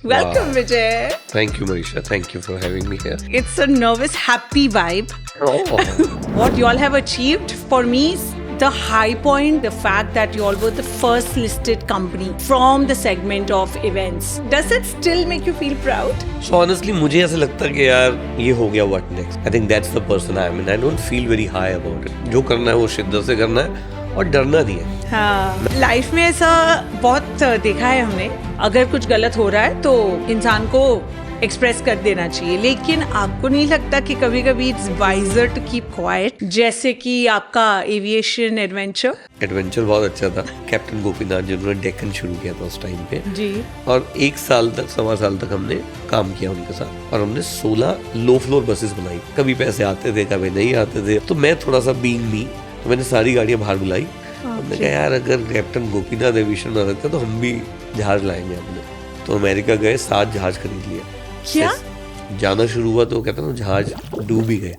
Welcome, Vijay. Thank you, Marisha. Thank you for having me here. It's a nervous, happy vibe. Oh, What you all have achieved for me is the high point, the fact that you all were the first listed company from the segment of events. Does it still make you feel proud? so honestly, मुझे ऐसा लगता है कि यार ये हो गया what next. I think that's the person I am and I don't feel very high about it. जो करना है वो शिद्दत से करना है और डरना नहीं है. हाँ, लाइफ में ऐसा बहुत देखा है हमने. अगर कुछ गलत हो रहा है तो इंसान को एक्सप्रेस कर देना चाहिए, लेकिन आपको नहीं लगता कि कभी कभी it's wiser to keep quiet, जैसे कि आपका एविएशन एडवेंचर बहुत अच्छा था. कैप्टन गोपीनाथ जिन्होंने डेक्कन शुरू किया था उस टाइम पे जी, और 1 साल तक हमने काम किया उनके साथ और हमने 16 लो फ्लोर बसेस बनाई. कभी पैसे आते थे, कभी नहीं आते थे. तो मैं थोड़ा सा बीइंग मी, तो मैंने सारी गाड़ियां बाहर बुलाई. हमने कहा यार अगर कैप्टन गोपीनाथ एविएशन बना सकते तो हम भी जहाज लाएंगे. हमने तो अमेरिका गए, 7 जहाज खरीद लिए. क्या जाना शुरू हुआ तो कहता ना जहाज डूब ही गए.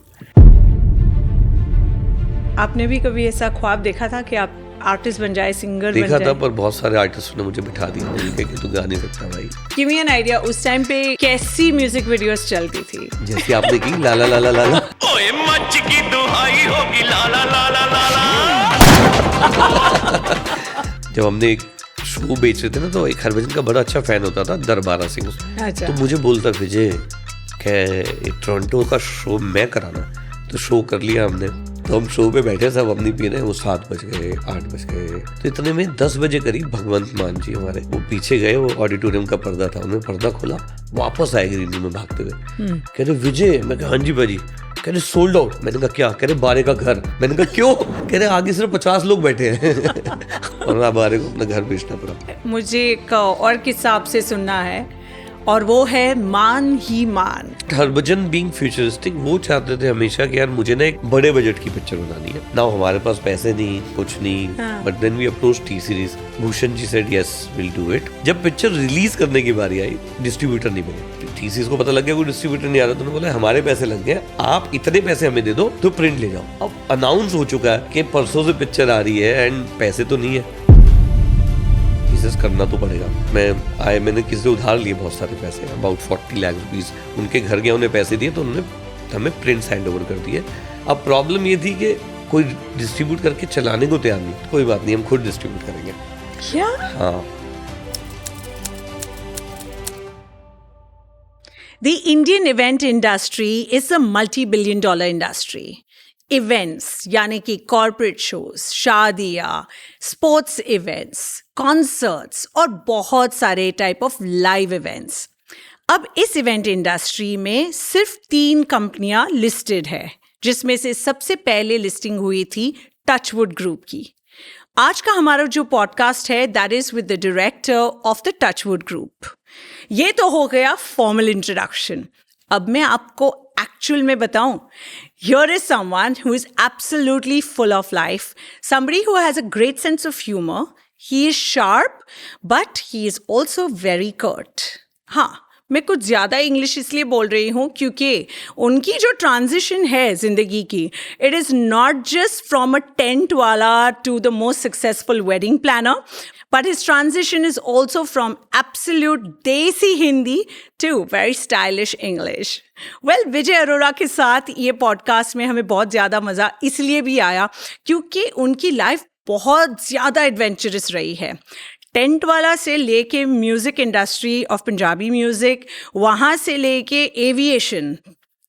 आपने भी कभी ऐसा ख्वाब देखा था कि आप आर्टिस्ट बन जाए, सिंगर बन देखा जाए? था, पर बहुत सारे आर्टिस्ट ने मुझे बिठा दिया. मुझे कहा कि तू गा नहीं सकता भाई. गिव मी एन आइडिया, उस टाइम पे कैसी म्यूजिक वीडियोस चलती थी? जैसे आपने की ला ला ला ला ला ला. ओए मच की दुहाई होगी ला ला ला ला ला ला. जब हमने एक शो बेच रहे थे ना, तो एक हरभजन का बड़ा अच्छा फैन होता था, दरबारा सिंह. अच्छा, तो मुझे बोलता विजय क्या टोरंटो का शो मैं कराना. तो शो कर लिया हमने. तो हम शो पे बैठे सब अपनी पी रहे. वो 7 बज गए, 8 बज गए. तो इतने में 10 बजे करीब भगवंत मान जी हमारे वो पीछे गए. वो ऑडिटोरियम का पर्दा था, उन्होंने पर्दा खोला, वापस आए ग्रीन रूम में भागते हुए. कह रहे विजय. मैं कहा हाँ जी भाजी. कह रहे सोल्ड आउट. मैंने कहा क्या? कह रहे बारे का घर. मैंने कहा क्यों? कह रहे आगे सिर्फ 50 लोग बैठे हैं. और अब बारे को अपना घर बेचना पड़ा. मुझे एक और किस्सा आपसे सुनना है और वो है मान ही मान. हरभजन बीइंग फ्यूचरिस्टिक, वो चाहते थे हमेशा कि यार मुझे ना एक बड़े बजट की पिक्चर बनानी है. ना हमारे पास पैसे नहीं, कुछ नहीं. But then we approach T Series. Bhushan ji said yes will do it. जब पिक्चर रिलीज करने की बारी आई, डिस्ट्रीब्यूटर नहीं मिले. टी सीरीज को पता लग गया कोई डिस्ट्रीब्यूटर नहीं आ रहा. तो उन्होंने बोला हमारे पैसे लग गए, आप इतने पैसे हमें दे दो तो प्रिंट ले जाओ. अब अनाउंस हो चुका है कि परसों से पिक्चर आ रही है एंड पैसे तो नहीं है. करना तो पड़ेगा. मैंने किसी से उधार लिए बहुत सारे पैसे, अबाउट 40 लाख रुपीस. उनके घर गया, उन्हें पैसे दिए तो उन्होंने हमें प्रिंट्स हैंड ओवर कर दिए. अब प्रॉब्लम ये थी कि कोई डिस्ट्रीब्यूट करके चलाने को तैयार नहीं. कोई बात नहीं, हम खुद डिस्ट्रीब्यूट करेंगे. क्या? हाँ. The Indian event industry is a multi-billion dollar industry. Events यानी कि कॉर्पोरेट शोज, शादियाँ, स्पोर्ट्स इवेंट्स, कॉन्सर्ट्स और बहुत सारे टाइप ऑफ लाइव इवेंट्स. अब इस इवेंट इंडस्ट्री में सिर्फ 3 कंपनियां लिस्टेड है, जिसमें से सबसे पहले लिस्टिंग हुई थी टचवुड ग्रुप की. आज का हमारा जो पॉडकास्ट है that is with the director of the Touchwood group. ये तो हो गया फॉर्मल इंट्रोडक्शन. अब मैं आपको एक्चुअल में बताऊं, here is someone who is absolutely full of life, somebody who has a great sense of humor. He is sharp, but he is also very curt. हाँ, मैं कुछ ज़्यादा इंग्लिश इसलिए बोल रही हूँ क्योंकि उनकी जो ट्रांजिशन है ज़िंदगी की, it is not just from a tent वाला to the most successful wedding planner, but his transition is also from absolute desi Hindi to very stylish English. Well, विजय अरोरा के साथ ये पॉडकास्ट में हमें बहुत ज़्यादा मज़ा इसलिए भी आया क्योंकि उनकी लाइफ बहुत ज़्यादा एडवेंचरस रही है. टेंट वाला से लेके music industry of Punjabi music, वहाँ से लेके aviation,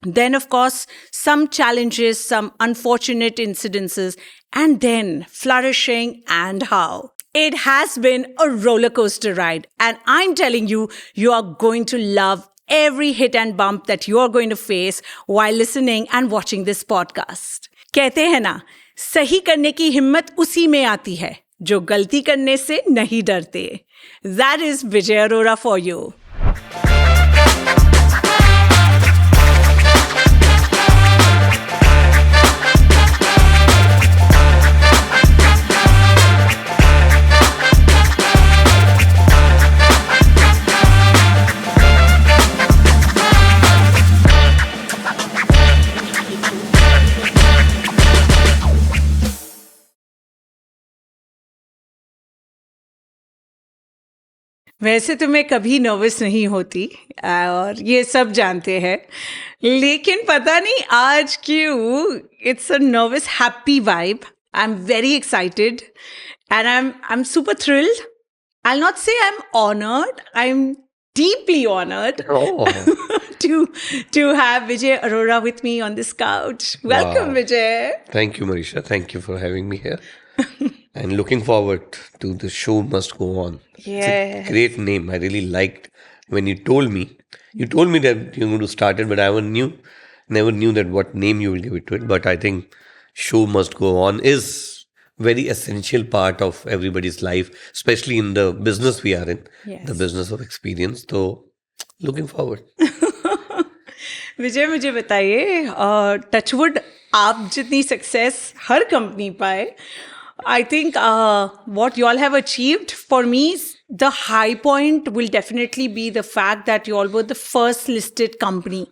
then of course some challenges, some unfortunate incidences, and then flourishing. And how it has been a roller coaster ride, and I'm telling you, you are going to love every hit and bump that you are going to face while listening and watching this podcast. कहते हैं ना, सही करने की हिम्मत उसी में आती है जो गलती करने से नहीं डरते. That is Vijay Arora for you. वैसे तो मैं कभी नर्वस नहीं होती और ये सब जानते हैं, लेकिन पता नहीं आज क्यों it's a nervous happy vibe. I am very excited and I am super thrilled. I'll not say I'm honored. I'm deeply honored Oh, to have Vijay Arora with me on this couch. Welcome, Wow. Vijay. thank you, Marisha. Thank you for having me here. And looking forward to the show must go on. It's Yes. a great name. I really liked when you told me. You told me that you're going to start it, but I never knew that what name you will give it to it. But I think show must go on is very essential part of everybody's life, especially in the business we are in, Yes. the business of experience. So, looking forward. Vijay मुझे बताइए, Touchwood आप जितनी success हर company पाए, I think what you all have achieved, for me the high point will definitely be the fact that you all were the first listed company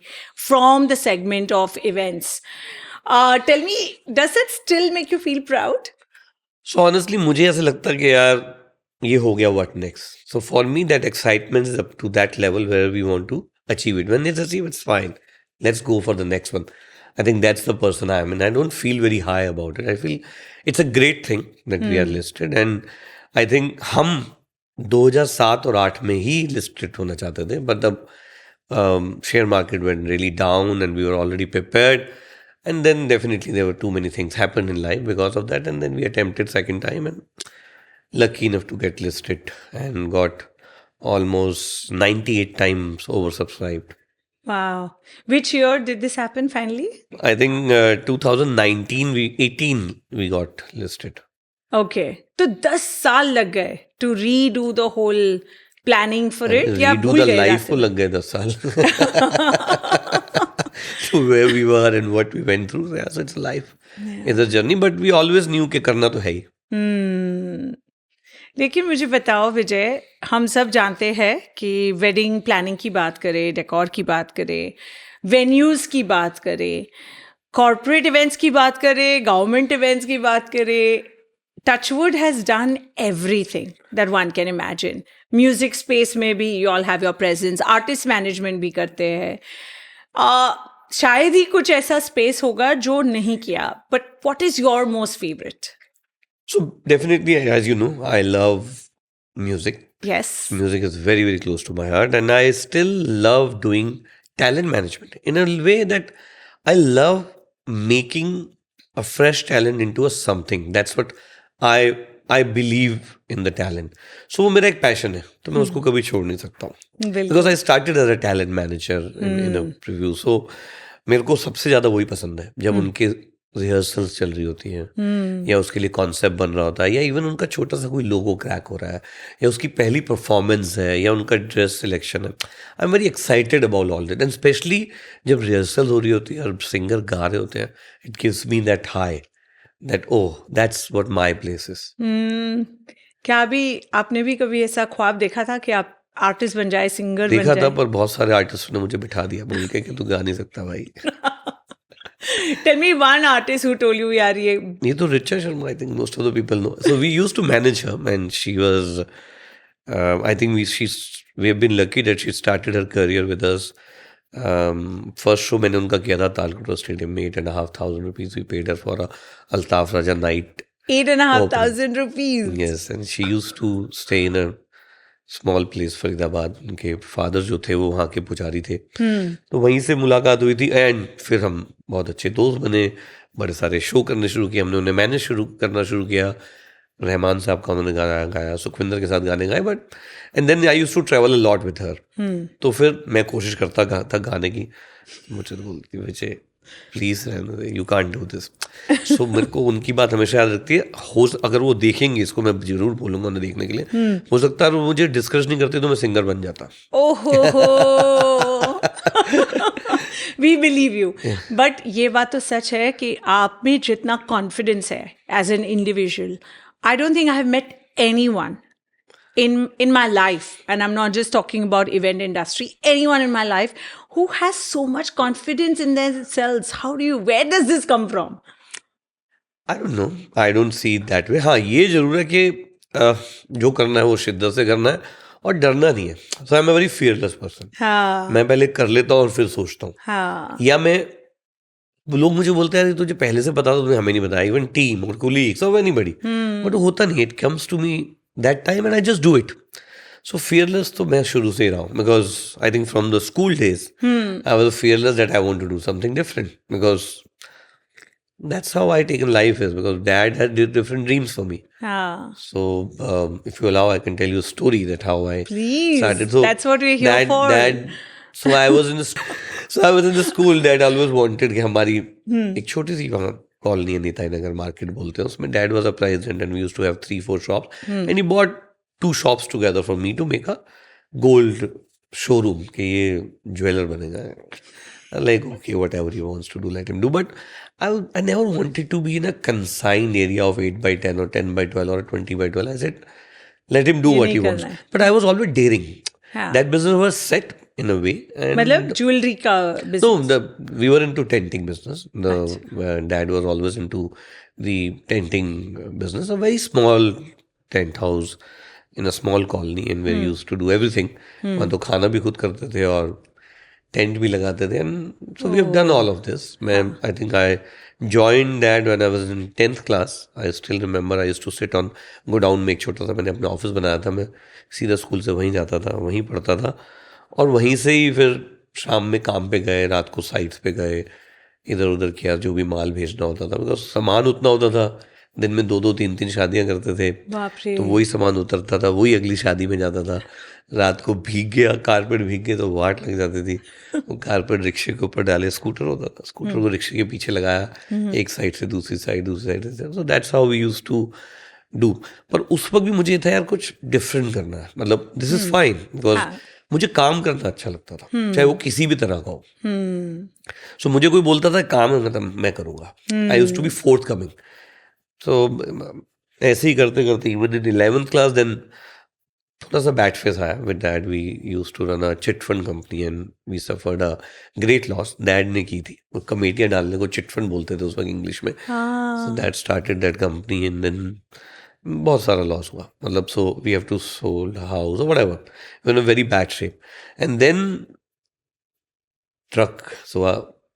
from the segment of events. Tell me, does it still make you feel proud? So honestly, मुझे ऐसा लगता है कि यार ये हो गया what next. So for me, that excitement is up to that level where we want to achieve it. When it's achieved, it's fine. Let's go for the next one. I think that's the person I am, and I don't feel very high about it. I feel it's a great thing that we are listed, and I think हम 2007 और 8 में ही listed होना चाहते थे, but the share market went really down, and we were already prepared. And then definitely there were too many things happened in life because of that. And then we attempted second time and lucky enough to get listed and got almost 98 times oversubscribed. Wow. Which year did this happen finally? I think 2019, 18 we got listed. Okay. तो 10 साल लग गए to redo the whole planning for it, या Redo भूल the गए life रास्ते को में? लग गए 10 साल. To where we were and what we went through. Yeah, so it's a life. It's a journey, but we always knew कि करना तो है ही. लेकिन मुझे बताओ विजय, हम सब जानते हैं कि वेडिंग प्लानिंग की बात करें, डेकोर की बात करें, वेन्यूज़ की बात करें, कॉर्पोरेट इवेंट्स की बात करें, गवर्नमेंट इवेंट्स की बात करें, Touchwood has done everything that one can imagine. Music space में भी you all have your presence, artist management भी करते हैं. शायद ही कुछ ऐसा स्पेस होगा जो नहीं किया, but what is your most favourite? So definitely, as you know, I love music. Yes. Music is very, very close to my heart, and I still love doing talent management in a way that I love making a fresh talent into a something. That's what I believe in the talent. So वो मेरा एक passion है, तो मैं उसको कभी छोड़ नहीं सकता हूँ. बिल्कुल. Because I started as a talent manager in a preview. So मेरे को सबसे ज़्यादा वही पसंद है जब उनके रिहर्सल्स चल रही होती हैं, या उसके लिए कॉन्सेप्ट बन रहा होता है, या इवन उनका छोटा सा कोई लोगो क्रैक हो रहा है, या उसकी पहली परफॉर्मेंस है, या उनका ड्रेस सिलेक्शन है. I am very excited about all that, and specially जब रिहर्सल हो रही होती है और सिंगर गा रहे होते हैं, it gives me that high, that oh that's what my place is. क्या अभी आपने भी कभी ऐसा ख्वाब देखा था कि आप आर्टिस्ट बन जाए, सिंगर बन देखा था, जाए? पर बहुत सारे आर्टिस्ट ने मुझे बिठा दिया बोल के कि तू गा नहीं सकता भाई. Tell me one artist who told you यार ये तो Richa Sharma, I think most of the people know. So we used to manage her, and she was, I think we have been lucky that she started her career with us. First show मैंने उनका किया था Talkatora stadium में. 8,500 rupees we paid her for Altaf Raja night. 8,500 rupees. Yes, and she used to stay in a small place, Faridabad. उनके father जो थे वो वहाँ के पुजारी थे, तो वहीं से मुलाकात हुई थी, एंड फिर हम बहुत अच्छे दोस्त बने. बड़े सारे शो करने शुरू किए हमने, उन्हें मैनेज करना शुरू किया. रहमान साहब का उन्होंने गाना गाया, सुखविंदर के साथ गाने गाए. But and then I used to travel a lot with her. तो फिर मैं कोशिश करता था गाने की. मुझे तो बोलती Vijay please you can't do this. So मेरे को उनकी बात हमेशा याद रखती है. अगर वो देखेंगे इसको, मैं जरूर बोलूंगा उन्हें देखने के लिए. हो सकता है वो मुझे डिस्कस नहीं करते तो मैं सिंगर बन जाता. ओहो. We believe you. बट ये बात तो सच है कि आप में जितना कॉन्फिडेंस है as an individual, I don't think I have met anyone in my life, and I'm not just talking about event industry, anyone in my life who has so much confidence in themselves. Where does this come from? I don't know. I don't see it that way. हाँ, ये जरूर है कि जो करना है वो शिद्दत से करना है, और डरना नहीं है. So I am a very fearless person. हाँ मैं पहले कर लेता हूँ और फिर सोचता हूँ. हाँ या मैं, लोग मुझे बोलते हैं तुझे पहले से पता, तो तुमने हमें नहीं बताया, इवन टीम और कोलीग्स और एनीबॉडी, बट होता नहीं. It comes to me that time and I just do it. So fearless तो मैं शुरू से ही रहा हूँ, because I think from the school days I was fearless that I want to do something different, because that's how I take in life is, because dad had different dreams for me. हाँ So if you allow, I can tell you a story that how I Please, started. So that's what we're here for. So I was in the school. Dad always wanted कि हमारी एक छोटी सी वहाँ colony है, नीताई नगर market बोलते हैं, उसमें dad was a president and we used to have 3-4 shops and he bought 2 shops together for me to make a gold showroom कि ये ज्वेलर बनेगा. Like, okay, whatever he wants to do, let him do. But I never wanted to be in a consigned area of 8 by 10 or 10 by 12 or 20 by 12. I said, let him do ये what नहीं he wants. करना है. But I was always daring. हाँ. That business was set in a way. And मतलब jewellery का business. no, we were into tenting business. Dad was always into the tenting business. A very small tent house in a small colony, and we used to do everything. वहाँ तो खाना भी खुद करते थे और टेंट भी लगाते थे. And so we have done all of this. मैं I think I joined that when I was in 10th class. I still remember I used to sit on godown में. एक छोटा सा मैंने अपना ऑफिस बनाया था. मैं सीधा स्कूल से वहीं जाता था, वहीं पढ़ता था, और वहीं से ही फिर शाम में काम पे गए, रात को साइट्स पे गए, इधर उधर किया, जो भी माल भेजना होता था, बिकॉज सामान उतना होता था. दिन में 2-2, 3-3 शादियां करते थे, बाप रे. तो वही सामान उतरता था, वही अगली शादी में जाता था. रात को भीग गया, कारपेट भीग गए तो वाट लग जाती थी. वो कारपेट रिक्शे के ऊपर डाले, स्कूटर होता था, स्कूटर को रिक्शे के पीछे लगाया, एक साइड से दूसरी साइड से. So that's how we used to do. पर उस वक्त भी मुझे था यार कुछ डिफरेंट करना है. मतलब दिस इज फाइन, बिकॉज मुझे काम करना अच्छा लगता था, चाहे वो किसी भी तरह का हो. सो मुझे कोई बोलता था काम है, मतलब मैं करूँगा. I used to be forthcoming. तो ऐसे ही करते करते even in 11th class then थोड़ा सा बैड फेस आया with dad. We used to run a chit fund company and we suffered a great loss. Dad ने की थी वो कमेटियाँ डालने को, चिट फंड बोलते थे उस वक्त इंग्लिश में. So that started that company and then बहुत सारा लॉस हुआ. मतलब so we have to sold house और whatever, we in a very bad shape. And then truck, so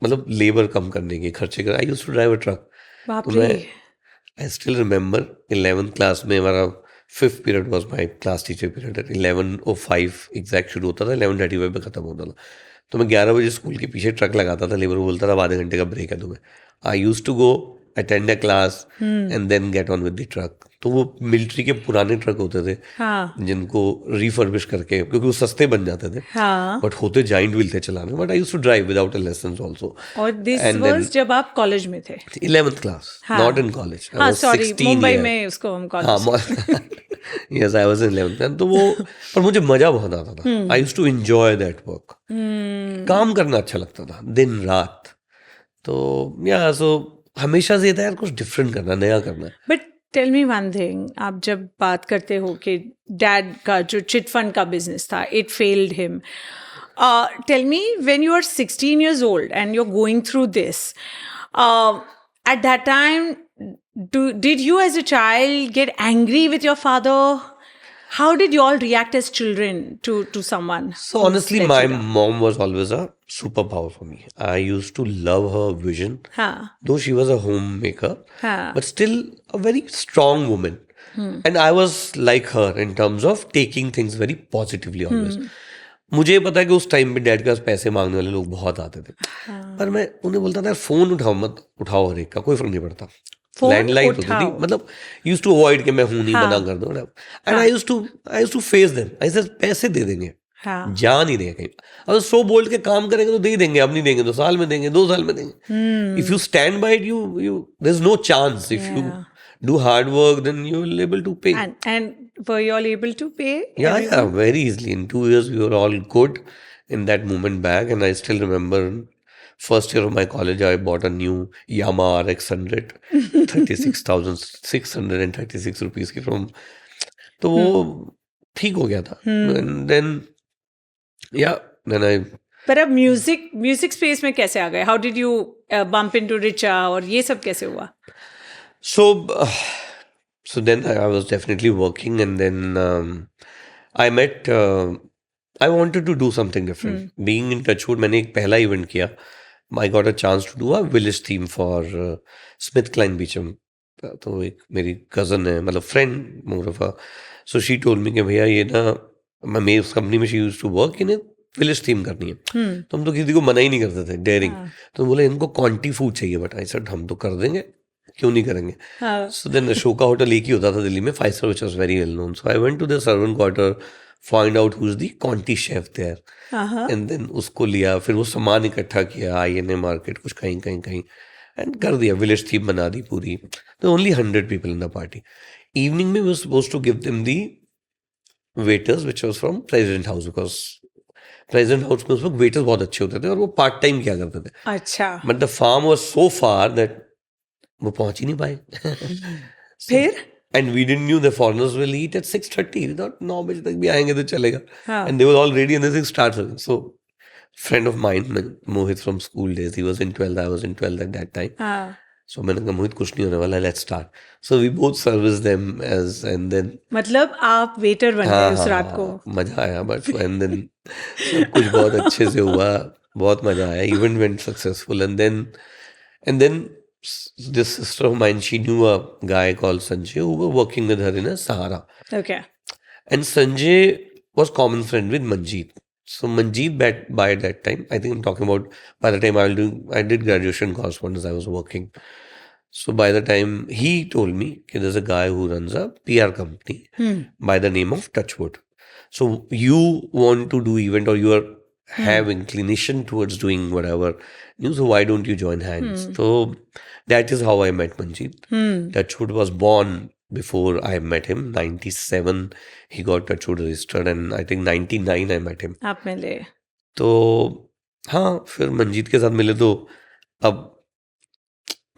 मतलब लेबर कम करने के खर्चे कर, I used to drive a truck. बाप तो मैं रे. I still remember 11th class में हमारा 5th period was my class teacher period. 11:05 exact शुरू होता था, 11:35 पे खत्म होता था. तो मैं 11 बजे स्कूल के पीछे ट्रक लगाता था. लेबर को बोलता था आधे घंटे का ब्रेक है तुम्हें. I used to go attend a class and then get on with the truck. तो वो मिलिट्री के पुराने ट्रक होते थे हाँ जिनको रिफर्बिश करके, क्योंकि वो सस्ते बन जाते थे, हाँ. बट होते जाइंट व्हील थे चलाने. But I used to drive without a licence also. और दिस And वाज then- जब आप कॉलेज में थे. 11th क्लास, हाँ. Not in college. हाँ सॉरी, मुंबई में उसको हम college. Yes, I was in 11th. तो वो, पर मुझे मजा बहुत आता था. I used to enjoy that work. काम करना अच्छा लगता था दिन रात. तो या सो हमेशा से था यार कुछ डिफरेंट करना, नया करना. But tell me one thing, आप जब बात करते हो कि डैड का जो चिट फंड का बिजनेस था, it failed him. Tell me, when you are 16 years old and you're going through this, at that time, did you as a child get angry with your father? How did you all react as children to someone? So honestly, my mom was always a superpower for me. I used to love her vision, हाँ though she was a homemaker, हाँ. but still a very strong woman. And I was like her in terms of taking things very positively always. मुझे पता है कि उस time पे dad के पास पैसे मांगने वाले लोग बहुत आते थे, पर मैं उन्हें बोलता था फोन उठाओ मत, उठाओ हर एक का, कोई फर्क नहीं पड़ता. लैंडलाइन होती थी, मतलब यूज टू अवॉइड कि मैं हूं नहीं, मना कर दो. And I use to face them. I said पैसे दे देंगे, हाँ. जा नहीं देंगे कहीं. अगर 100 बोल्ट के काम करेंगे तो दे ही देंगे. अब नहीं देंगे तो साल में देंगे, 2 साल में देंगे. If you stand by it, you there is no chance. If you do hard work, then you will able to pay. And were you all able to pay? Yeah, very easily. In 2 years, we were all good in that moment back. And I still remember first year of my college, I bought a new Yamaha RX 100, 36,636 rupees की from. तो वो ठीक हो गया था. And then, yeah, then I. पर अब music space में कैसे आ गए? How did you bump into Richa और ये सब कैसे हुआ? So then I was definitely working, and then I met, I wanted to do something different. Being in Touchwood, मैंने एक पहला इवेंट किया. I got a chance to do a village theme for Smith Klein Beecham. तो एक मेरी cousin है, मतलब friend more of a, so she told me कि भैया ये ना, मैं मेरी उस कंपनी में शी यूज्ड टू वर्क, इन्हें विलेज थीम करनी है. तो हम तो किसी को मना ही नहीं करते थे, डेयरिंग. तो बोले इनको क्वांटी फूड चाहिए, बट आई सेड हम तो कर देंगे, क्यों नहीं करेंगे. सो देन अशोका होटल एक ही होता था दिल्ली में, 5 star, which was very well known. So I went to the servant quarter, find out who is the quality chef there, and then उसको लिया, फिर वो सामान इकट्ठा किया, INA मार्केट, कुछ कहीं एंड कर दिया, विलेज थीम बना दी पूरी. तो only 100 people in the party. Evening में we were supposed to give them the waiters which was from president house, because president house में उस वक्त वेटर्स बहुत अच्छे होते थे और वो पार्ट टाइम किया करते थे. अच्छा. But the farm was so far that वो पहुंच ही नहीं पाए. फिर and we didn't knew the foreigners will eat at 6:30. We thought 9 बजे तक भी आएंगे तो चलेगा. And they were all ready and this start. So friend of mine, Mohit from school days, he was in 12th, I was in 12th at that time. So मैंने कहा मोहित कुछ नहीं होने वाला, let's start. So we both serviced them as, and then मतलब आप waiter बन गए उस रात को. मजा आया, but and then सब कुछ बहुत अच्छे से हुआ, बहुत मजा आया. Event went successful, and then this sister of mine, she knew a guy called Sanjay who were working with her in a Sahara. Okay. And Sanjay was common friend with Manjeet. So Manjeet, by that time, I think I'm talking about by the time I did graduation correspondence, I was working. So by the time he told me, okay, there's a guy who runs a PR company by the name of Touchwood. So you want to do event, or you have inclination towards doing whatever, so why don't you join hands? So that is how I met Manjeet. Touchwood was born before I met him. 97 he got Touchwood registered, and I think 99 I met him. आप मिले. तो हाँ, फिर मंजीत के साथ मिले. तो अब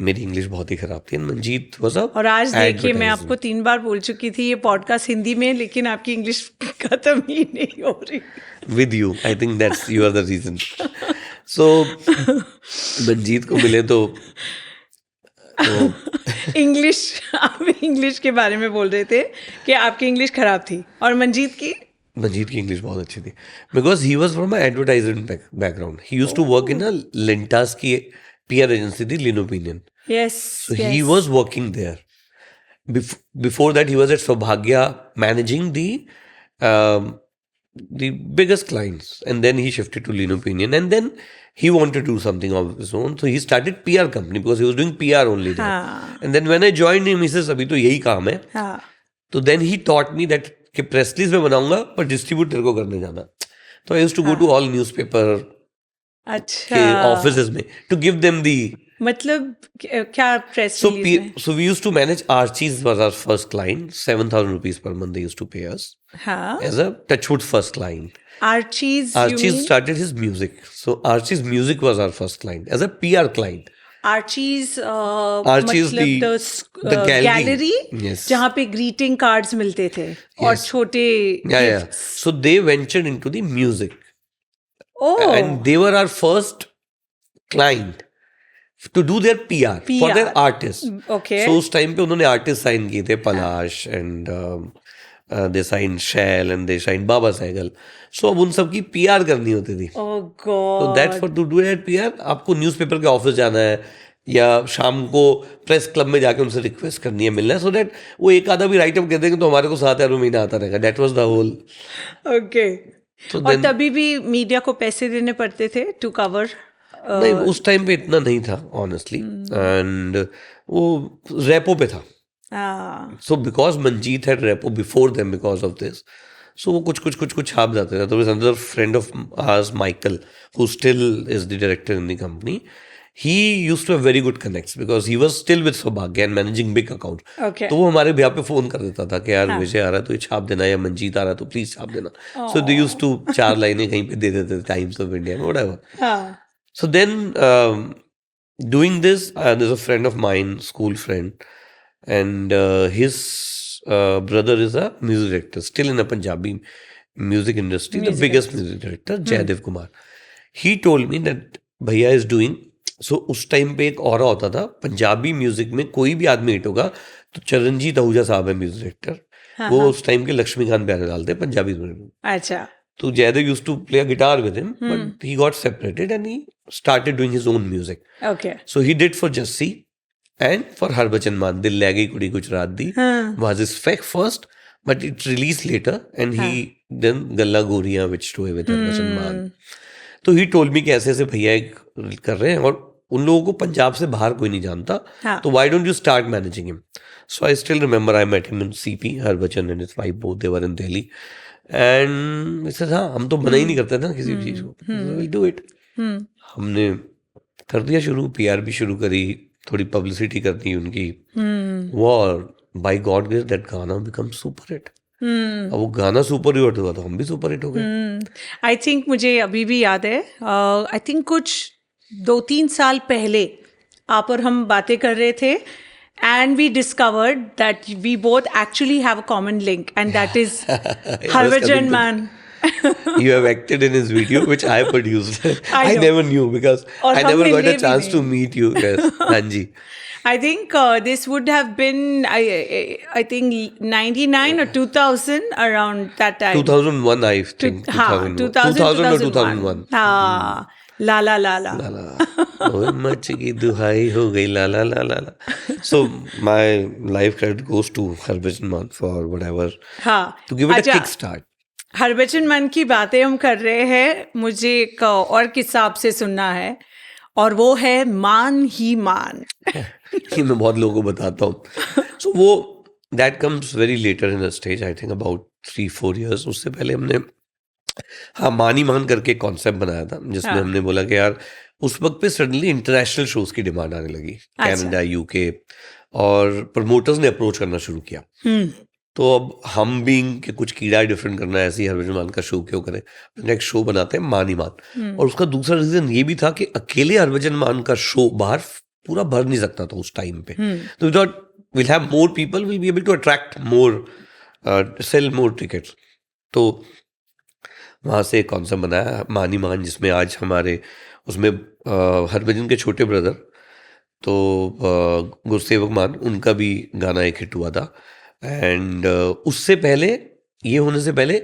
मेरी इंग्लिश बहुत ही खराब थी, मंजीत वाज अ, और आज देखिए मैं आपको 3 बार बोल चुकी थी ये पॉडकास्ट हिंदी में, लेकिन आपकी इंग्लिश खत्म ही नहीं हो रही. With you, I think that's you are the reason. So Manjeet को मिले तो इंग्लिश, आप इंग्लिश के बारे में बोल रहे थे कि आपकी इंग्लिश खराब थी, और मंजीत की इंग्लिश बहुत अच्छी थी, because he was from advertisement background. He used to work in a Lintas की PR agency थी, Linopinion. Yes. So he was working there. Before that, he was at Saubhagya managing the biggest clients, and then he shifted to Linopinion, and then he wanted to do something of his own. So he started PR company because he was doing PR only there. And then when I joined him, he says, "अभी तो यही काम है." तो then he taught me that कि press release में बनाऊंगा, पर distribute तेरे को करने जाना. So I used to go to all newspaper अच्छा ऑफिसेज में to give them the, मतलब क्या प्रेस रिलीज में. So we used to manage. Archie's was our first client. 7,000 rupees per month they used to pay us. हाँ. As a Touchwood first client. Archie's started his music. So Archie's music was our first client as a PR client. Archie's मतलब the gallery yes. जहाँ पे greeting cards मिलते थे और छोटे gifts. So they ventured into the music. Oh. And they were our first client to do their PR. For their artists. Okay. So उस time पे उन्होंने artist sign किए थे, पलाश, and they signed Shell, and they signed Baba Sehgal. So अब उन सब की PR करनी होती थी. Oh God. So that for to do that PR, आपको न्यूज़पेपर के ऑफिस जाना है, या शाम को प्रेस क्लब में जाके उनसे रिक्वेस्ट करनी है, मिलना है, so that वो एक आधा भी राइट अप कर देंगे तो हमारे को 7,000 महीना आता रहेगा. That was the whole. Okay. So और तभी भी मीडिया को पैसे देने पड़ते थे टू कवर. नहीं, उस टाइम पे इतना नहीं था ऑनेस्टली, एंड वो रेपो पे था. So because Manjeet had repo before them, because of this, so वो कुछ छाप जाते थे. तो another friend of ours, Michael, who still is the director in the company, he used to have very good connects because he was still with Saubhagya and managing big accounts. Okay. तो वो हमारे ब्याह पे phone कर देता था कि यार विजय आ रहा है तो ये छाप देना, या मंजीत आ रहा है तो प्लीज छाप देना. So they used to 4 लाइनें कहीं पे दे देते थे, टाइम्स ऑफ इंडिया में, whatever. So then doing this, there's a friend of mine, school friend, and his brother is a music director, still in a Punjabi music industry, the biggest music director, Jaidev Kumar. He told me that भैया is doing. So उस time पे एक और होता था Punjabi music में, कोई भी आदमी हिट होगा तो चरणजीत आहूजा साहब है म्यूजिक डायरेक्टर, वो उस टाइम के लक्ष्मीकांत प्यारेलाल थे पंजाबी में. अच्छा. तो Jaydev used to play a guitar with him, but he got separated and he started doing his own music. Okay. So he did for Jassi and for Harbhajan Mann, Dil Le Gayi Kudi Gujarat Di was his first, but it released later and he then Galla Goriyan which to with Harbhajan Mann. तो he told me कि ऐसे ऐसे भैया कर रहे हैं और उन लोगों को पंजाब से बाहर कोई नहीं जानता, तो why don't you start managing him? So I still remember I met him in CP, Harbhajan and his wife both they were in Delhi. And हाँ हम तो मना ही नहीं करते ना किसी भी चीज को, विल डू इट. हमने कर दिया शुरू, PR भी शुरू करी, थोड़ी पब्लिसिटी करनी उनकी, वो बाय गॉड ग्रेस दैट गाना बिकम सुपर हिट. अब वो गाना सुपर हिट हुआ तो हम भी सुपर हिट हो गए. आई थिंक मुझे अभी भी याद है, आई थिंक कुछ 2-3 साल पहले आप और हम बातें कर रहे थे and we discovered that we both actually have a common link and that is Harbhajan Mann. You have acted in his video which I produced. I never knew because और I never got a मिले chance भी to meet you guys. हाँ जी. I think this would have been I think 99 or 2000 around that time. 2001 I think. 2000 or 2001. हाँ. La la la la. ओए much की दुहाई हो गई ला ला ला ला. So my life credit goes to Harbhajan Mann for whatever. हाँ. To give it a kick start. Harbhajan मान की बातें हम कर रहे हैं, मुझे एक और किस्सा आपसे सुनना है और वो है मान ही मान. ये मैं बहुत लोगों को बताता हूँ. So वो that comes very later in the stage, I think about 3-4 years. उससे पहले हमने हाँ मान ही मान करके कॉन्सेप्ट बनाया था जिसमें हमने बोला कि यार उस वक्त पे सडनली इंटरनेशनल शोज की डिमांड आने लगी, कनाडा, UK, और प्रमोटर्स ने अप्रोच करना शुरू किया. तो अब हम बीइंग कि कुछ कीड़ा डिफरेंट करना है, ऐसे ही हरभजन मान का शो क्यों करें, एक शो बनाते हैं मान ही मान. और उसका दूसरा रीजन ये भी था कि अकेले हरभजन मान का शो बाहर पूरा भर नहीं सकता था उस टाइम पे. तो we thought will have more people, will be able to attract more, sell more tickets. तो वहाँ से एक कॉन्सेप्ट बनाया मान ही मान, जिसमें आज हमारे उसमें हरभजन के छोटे ब्रदर तो गुरसेवक मान, उनका भी गाना एक हिट हुआ था. एंड उससे पहले, ये होने से पहले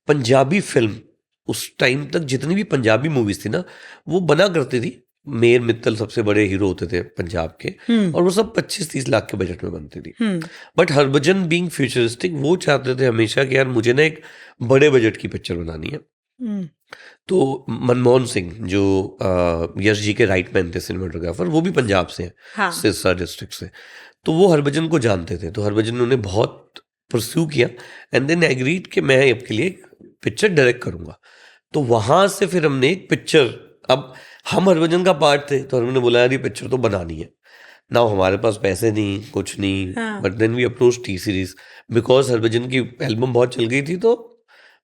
पंजाबी फिल्म उस टाइम तक जितनी भी पंजाबी मूवीज थी ना वो बना करती थी. मेयर मित्तल सबसे बड़े हीरो होते थे पंजाब के, और वो सब 25-30 लाख के बजट में बनती थी. बट हरभजन बीइंग फ्यूचरिस्टिक वो चाहते थे हमेशा कि यार मुझे ना एक बड़े बजट की पिक्चर बनानी है. तो मनमोहन सिंह जो यश जी के राइट मैन थे सिनेमाटोग्राफर, वो भी पंजाब से हैं, सिरसा डिस्ट्रिक्ट से. तो वो हरभजन को जानते थे, तो हरभजन ने उन्हें बहुत परस्यू किया एंड देन एग्रीड कि मैं आपके लिए एक पिक्चर डायरेक्ट करूंगा. तो वहां से फिर हमने एक पिक्चर, अब हम हरभजन का पार्ट थे तो हरभजन ने बोला यार ये पिक्चर तो बनानी है ना, हमारे पास पैसे नहीं कुछ नहीं. But then we approach T Series because Harbhajan की एल्बम बहुत चल गई थी. तो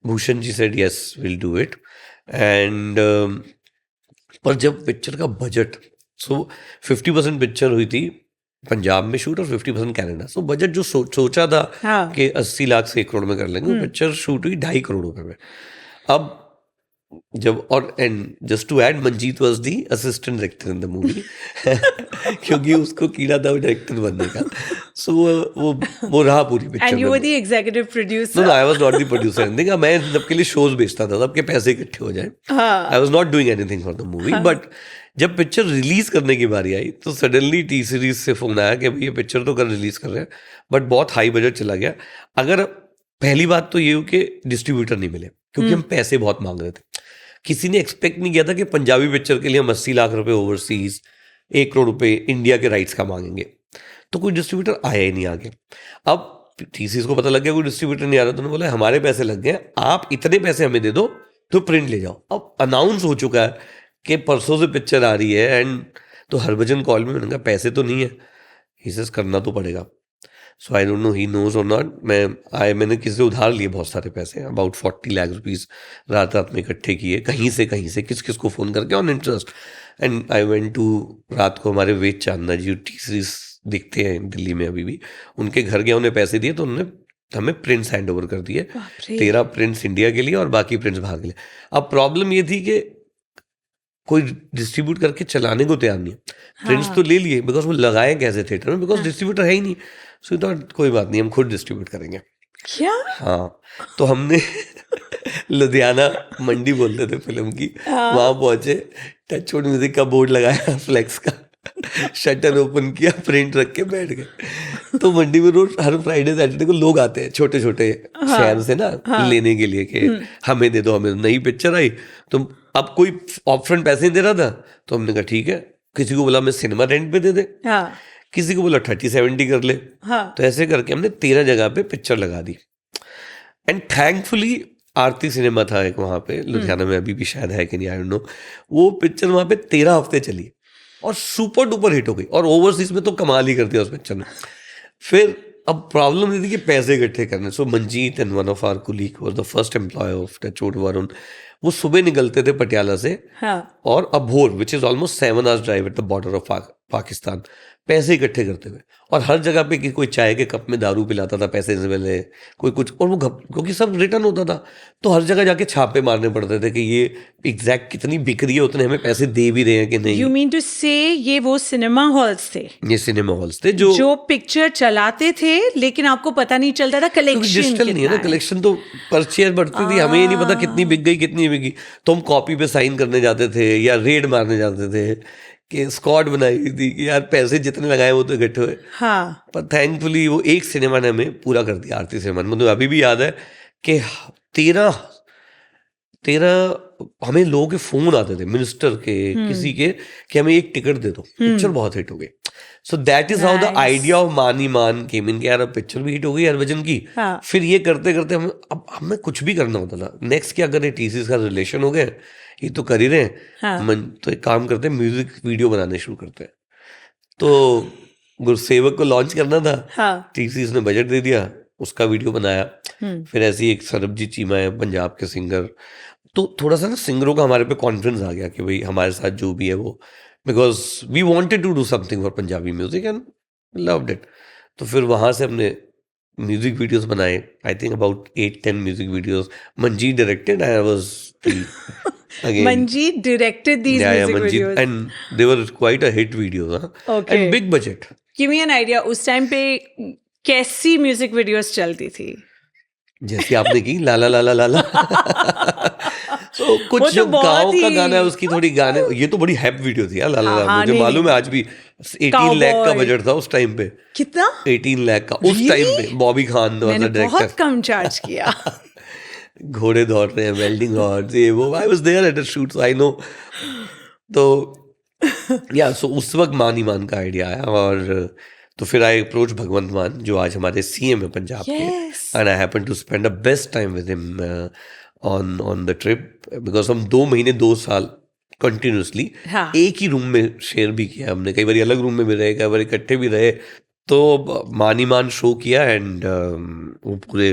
Bhushan ji said yes will do it. And पर जब पिक्चर का बजट, सो 50% पिक्चर हुई थी पंजाब में शूट और 50% कनाडा. सो बजट जो सोचा था कि 80 लाख से 1 करोड़ में कर लेंगे, पिक्चर शूट हुई 2.5 करोड़ रुपए में. अब जब, और and just to add, Manjeet was the assistant director in the movie क्योंकि उसको कीड़ा था डायरेक्टर बनने का. सो वो रहा पूरी picture. And you were the executive producer. No, I was not the producer anything. मैं सबके लिए शोज बेचता था, सबके पैसे इकट्ठे हो जाए. आई was not doing anything for the movie. But जब पिक्चर रिलीज करने की बारी आई तो सडनली टी सीरीज से फोन आया कि भाई ये पिक्चर तो कल रिलीज कर रहे हैं बट बहुत हाई बजट चला गया. अगर पहली बात तो ये हो कि डिस्ट्रीब्यूटर नहीं मिले क्योंकि हम पैसे बहुत मांग रहे थे. किसी ने एक्सपेक्ट नहीं किया था कि पंजाबी पिक्चर के लिए हम 80 लाख रुपए ओवरसीज, 1 करोड़ रुपए इंडिया के राइट्स का मांगेंगे. तो कोई डिस्ट्रीब्यूटर आया ही नहीं आगे. अब टीसीएस को पता लग गया कोई डिस्ट्रीब्यूटर नहीं आ रहा, तो उन्होंने बोला हमारे पैसे लग गए, आप इतने पैसे हमें दे दो तो प्रिंट ले जाओ. अब अनाउंस हो चुका है कि परसों से पिक्चर आ रही है. एंड तो हरभजन कॉल में, मैंने कहा पैसे तो नहीं है, ही करना तो पड़ेगा. So I don't know he knows और नॉट. मैंने किसी से उधार लिए बहुत सारे पैसे, अबाउट 40 लाख रुपीज रात में इकट्ठे किए, कहीं से किस किस को फ़ोन करके on interest. And I went to, रात को हमारे वेद चांदना जी टी सीरीज दिखते हैं दिल्ली में अभी भी, उनके घर गया, उन्हें पैसे दिए तो उन्होंने हमें प्रिंट्स हैंड ओवर कर दिए. 13 प्रिंट्स इंडिया के लिए और बाकी प्रिंट्स बाहर के लिए. अब प्रॉब्लम ये थी कि कोई डिस्ट्रीब्यूट करके चलाने को तैयार नहीं है. प्रिंट्स तो ले लिए, बिकॉज वो लगाए कैसे थिएटर में, बिकॉज डिस्ट्रीब्यूटर है ही नहीं. सो तो कोई बात नहीं, हम खुद डिस्ट्रीब्यूट करेंगे. क्या? हाँ, तो हमने लुधियाना मंडी बोलते थे फिल्म की, वहां पहुंचे, टचवुड म्यूजिक का बोर्ड लगाया, फ्लेक्स का, शटर ओपन किया, प्रिंट रख के बैठ गए। तो मंडी में रोज हर फ्राइडे सैटरडे को लोग आते हैं छोटे छोटे शहर से ना, लेने के लिए कि हमें दे दो, हमें नई पिक्चर आई। तो अब कोई ऑप्शन पैसे नहीं दे रहा था, तो हमने कहा ठीक है, किसी को बोला मैं सिनेमा रेंट पे दे दे, किसी को बोला 30-70 कर ले। तो ऐसे करके हमने 13 जगह पे पिक्चर लगा दी। एंड थैंकफुली आरती सिनेमा था एक वहाँ पे लुधियाना में, अभी भी शायद है कि नहीं, आई डोंट नो। वो पिक्चर वहाँ पे 13 हफ्ते चली और सुपर डुपर हिट हो गई, और ओवरसीज में तो कमाल ही कर दिया उस पिक्चर ने। फिर अब प्रॉब्लम ये थी कि पैसे इकट्ठे करने। So Manjeet and one of our colleague was the first employ of Touchwood Varun. वो सुबह निकलते थे पटियाला से, और Abohar which is almost 7 hours drive at the border of Pakistan, पैसे इकट्ठे करते हुए। और हर जगह पे कोई चाय के कप में दारू पिलाता था पैसे से पहले, कोई कुछ, और वो क्योंकि सब रिटर्न होता था, तो हर जगह जाके छापे मारने पड़ते थे कि ये एग्जैक्ट कितनी बिक रही है, उतने हमें पैसे दे भी रहे हैं कि नहीं। यू मीन टू से ये वो सिनेमा हॉल्स थे? ये सिनेमा हॉल्स थे जो पिक्चर चलाते थे, लेकिन आपको पता नहीं चलता था कलेक्शन डिजिटल नहीं है ना, कलेक्शन तो परचेज बढ़ती थी, हमें ये नहीं पता कितनी बिक गई कितनी बिकी। तो हम कॉपी पे साइन करने जाते थे या रेड मारने जाते थे, कि स्क्वाड बनाई थी कि यार पैसे जितने लगाए वो तो इकट्ठे हुए। पर थैंकफुली वो एक सिनेमा ने हमें पूरा कर दिया, आरती सिनेमा। मुझे अभी भी याद है कि 13 हमें लोगों के फोन आते थे, मिनिस्टर के, किसी के, कि हमें एक टिकट दे दो, पिक्चर बहुत हिट हो गई। So that is how the idea of मानी मान केम इन, कि यार अब पिक्चर भी हिट हो गई हरभजन की। फिर ये करते करते हमें कुछ भी करना होता था। नेक्स्ट क्या करें, टीसीएस का रिलेशन हो गया, ये तो कर ही रहे हैं, तो एक काम करते हैं, म्यूजिक वीडियो बनाने शुरू करते हैं। तो गुरसेवक को लॉन्च करना था, टीसीएस ने बजट दे दिया, उसका वीडियो बनाया। फिर ऐसी एक सरबजीत चीमा है पंजाब के सिंगर, तो थोड़ा सा ना सिंगरों का हमारे पे कॉन्फिडेंस आ गया कि भाई हमारे साथ जो भी है वो, because we wanted to do something for Punjabi music and loved it. तो फिर वहाँ से हमने म्यूजिक वीडियोस बनाए, I think about 8-10 music videos. Manjeet directed, I was again Manjeet directed these music videos, and they were quite a hit videos, okay, and big budget. Give me an idea, उस time पे कैसी music videos चलती थी? जैसे आपने की ला ला ला ला ला ला। So, कुछ जो गाँव का गाना है उसकी थोड़ी गाने, ये तो बड़ी हैप वीडियो थी यार, ला ला ला। मुझे मालूम है आज भी 18 लाख का बजट था उस टाइम पे। कितना? 18 लाख का उस टाइम पे। Bobby Khan was the director. बहुत कम चार्ज किया। घोड़े दौड़ रहे हैं, वेल्डिंग रॉड्स, ये वो। I was there at the shoot, so I know. तो या सो उस वक्त मानी मान का आइडिया आया, और तो फिर आई अप्रोच भगवंत मान जो आज हमारे सीएम है पंजाब के, and I happen to spend the best time with him on the trip, because हम 2 महीने 2 साल कंटिन्यूसली एक ही रूम में शेयर भी किया हमने, कई बार अलग रूम में भी रहे, कई बार इकट्ठे भी रहे। तो मानी मान शो किया, एंड वो पूरे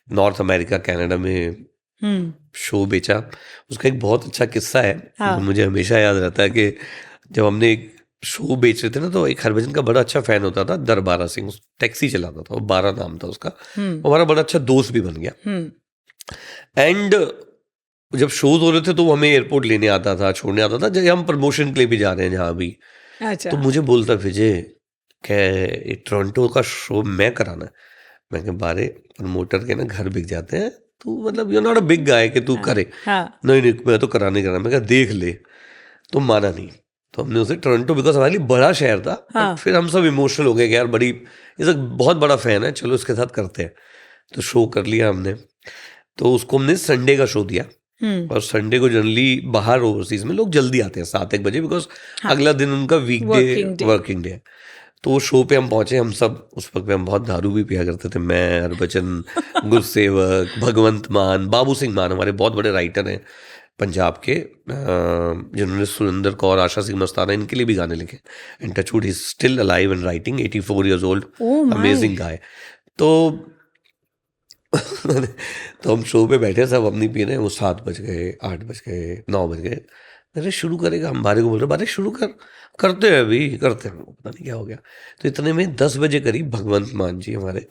नॉर्थ अमेरिका कनाडा में शो बेचा। उसका एक बहुत अच्छा किस्सा है, मुझे हमेशा याद रहता है कि जब हमने एक शो बेच रहे थे ना, तो एक हरभजन का बड़ा अच्छा फैन होता था, दरबारा सिंह, टैक्सी चलाता था, वो 12 नाम था उसका, हमारा बड़ा अच्छा दोस्त भी बन गया। एंड जब शोज हो रहे थे तो वो हमें एयरपोर्ट लेने आता था, छोड़ने आता था, जब हम प्रमोशन के लिए भी जा रहे हैं जहाँ भी। तो मुझे बोलता विजय कि टोरंटो का शो मैं कराना है। मैं कहा बारे प्रमोटर के ना घर बिक जाते हैं, तू मतलब you not a big guy कि तू करे। नहीं मैं तो कराने मैं कहा देख ले। तो माना नहीं, तो हमने उसे टोरंटो, बिकॉज हमारे लिए बड़ा शहर था, फिर हम सब इमोशनल हो गए कि यार बड़ी इसे बहुत बड़ा फैन है, चलो इसके साथ करते हैं। तो शो कर लिया हमने। तो उसको हमने संडे का शो दिया, और संडे को जनरली बाहर ओवरसीज में लोग जल्दी आते हैं 7-1 बजे, बिकॉज अगला दिन उनका वीकडे वर्किंग डे है। तो वो शो पे हम पहुंचे, हम सब उस वक्त पे हम बहुत दारू भी पिया करते थे, मैं, हरभजन, गुरसेवक, भगवंत मान, बाबू सिंह मान, हमारे बहुत बड़े राइटर हैं पंजाब के, जिन्होंने सुरेंद्र कौर, आशा सिंह मस्ताना, इनके लिए भी गाने लिखे। And touchwood is still alive and writing, 84 years old, amazing guy. तो तो हम शो पे बैठे सब अपनी पी रहे हैं, वो 7 बज गए, 8 बज गए, 9 बज गए। अरे शुरू करेगा, हम बारे को बोल रहे बारे शुरू करते हैं, अभी करते हैं, पता नहीं क्या हो गया। तो इतने में 10 बजे करीब भगवंत मान जी हमारे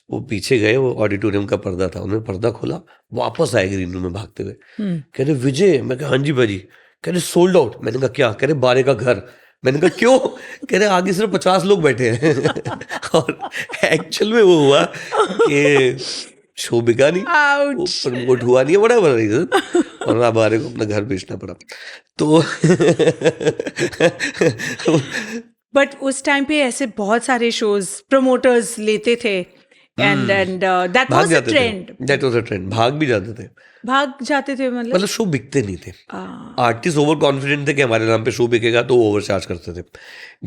वो पीछे गए, वो ऑडिटोरियम का पर्दा था, उन्होंने पर्दा खोला, वापस आए ग्रीन रूम में भागते हुए, कह रहे विजय। मैं कहा हाँ जी भाजी। कह रहे सोल्ड आउट। मैंने कहा क्या? कह रहे बारे का घर। मैंने कहा क्यों? कह रहे आगे सिर्फ 50 लोग बैठे हैं। और एक्चुअल में वो हुआ कि शो बिका नहीं, वो Ouch. प्रमोट हुआ नहीं, बड़ा बड़ा रीजन, और हमारे को अपना घर बेचना पड़ा। तो बट उस टाइम पे ऐसे बहुत सारे शोज प्रमोटर्स लेते थे एंड दैट भाग वाज अ जाते ट्रेंड. थे, दैट वाज अ ट्रेंड, भाग भी जाते थे, भाग जाते थे मतलब मतलब शो बिकते नहीं थे। आर्टिस्ट ओवर कॉन्फिडेंट थे कि हमारे नाम पे शो बिकेगा, तो वो ओवर चार्ज करते थे।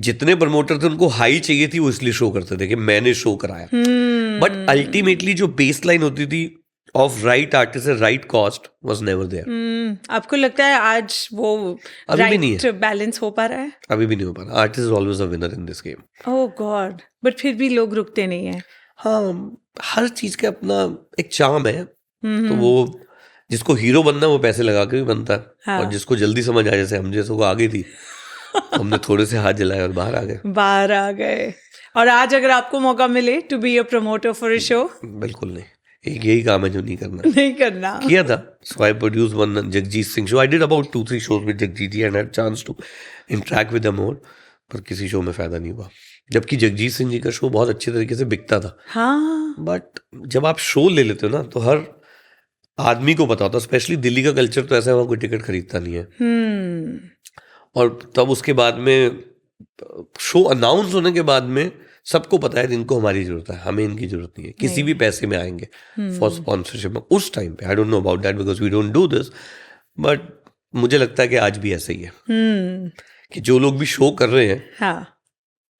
जितने प्रमोटर थे उनको हाई चाहिए थी, वो इसलिए शो करते थे कि मैंने शो कराया। बट अल्टीमेटली जो बेस लाइन होती थी of right artist right cost was never there. आपको लगता है आज वो अभी भी नहीं राइट बैलेंस हो पा रहा है? अभी भी नहीं हो पा रहा। Artist is always a winner in this game. Oh God, but फिर भी लोग रुकते नहीं है. हाँ, हर चीज का अपना एक चार्म है। तो वो जिसको हीरो बनना है वो पैसे लगा के भी बनता है। हाँ. और जिसको जल्दी समझ आए, जैसे हम जैसों को आ गई थी, हमने थोड़े से हाथ जलाए और बाहर आ गए। बाहर आ गए. और आज अगर आपको मौका मिले to be a promoter for a show, बिल्कुल नहीं, एक यही काम है जो नहीं करना। नहीं करना. किया था, so I produce one Jagjit Singh show. I did about 2-3 shows with Jagjit ji and had chance to interact with them more, पर किसी शो में फायदा नहीं हुआ। जबकि जगजीत सिंह जी का शो बहुत अच्छे तरीके से बिकता था। हाँ. बट जब आप शो ले लेते हो ना, तो हर आदमी को पता होता है, स्पेशली दिल्ली का कल्चर तो ऐसा है, वहाँ कोई टिकट खरीदता नहीं है। और तब उसके बाद में शो अनाउंस होने के बाद में सबको पता है इनको हमारी जरूरत है, हमें इनकी जरूरत नहीं है, किसी भी पैसे में आएंगे फॉर स्पॉन्सरशिप। उस टाइम पे I don't know about that because we don't do this, but मुझे लगता है कि आज भी ऐसा ही है कि जो लोग भी शो कर रहे हैं, हाँ.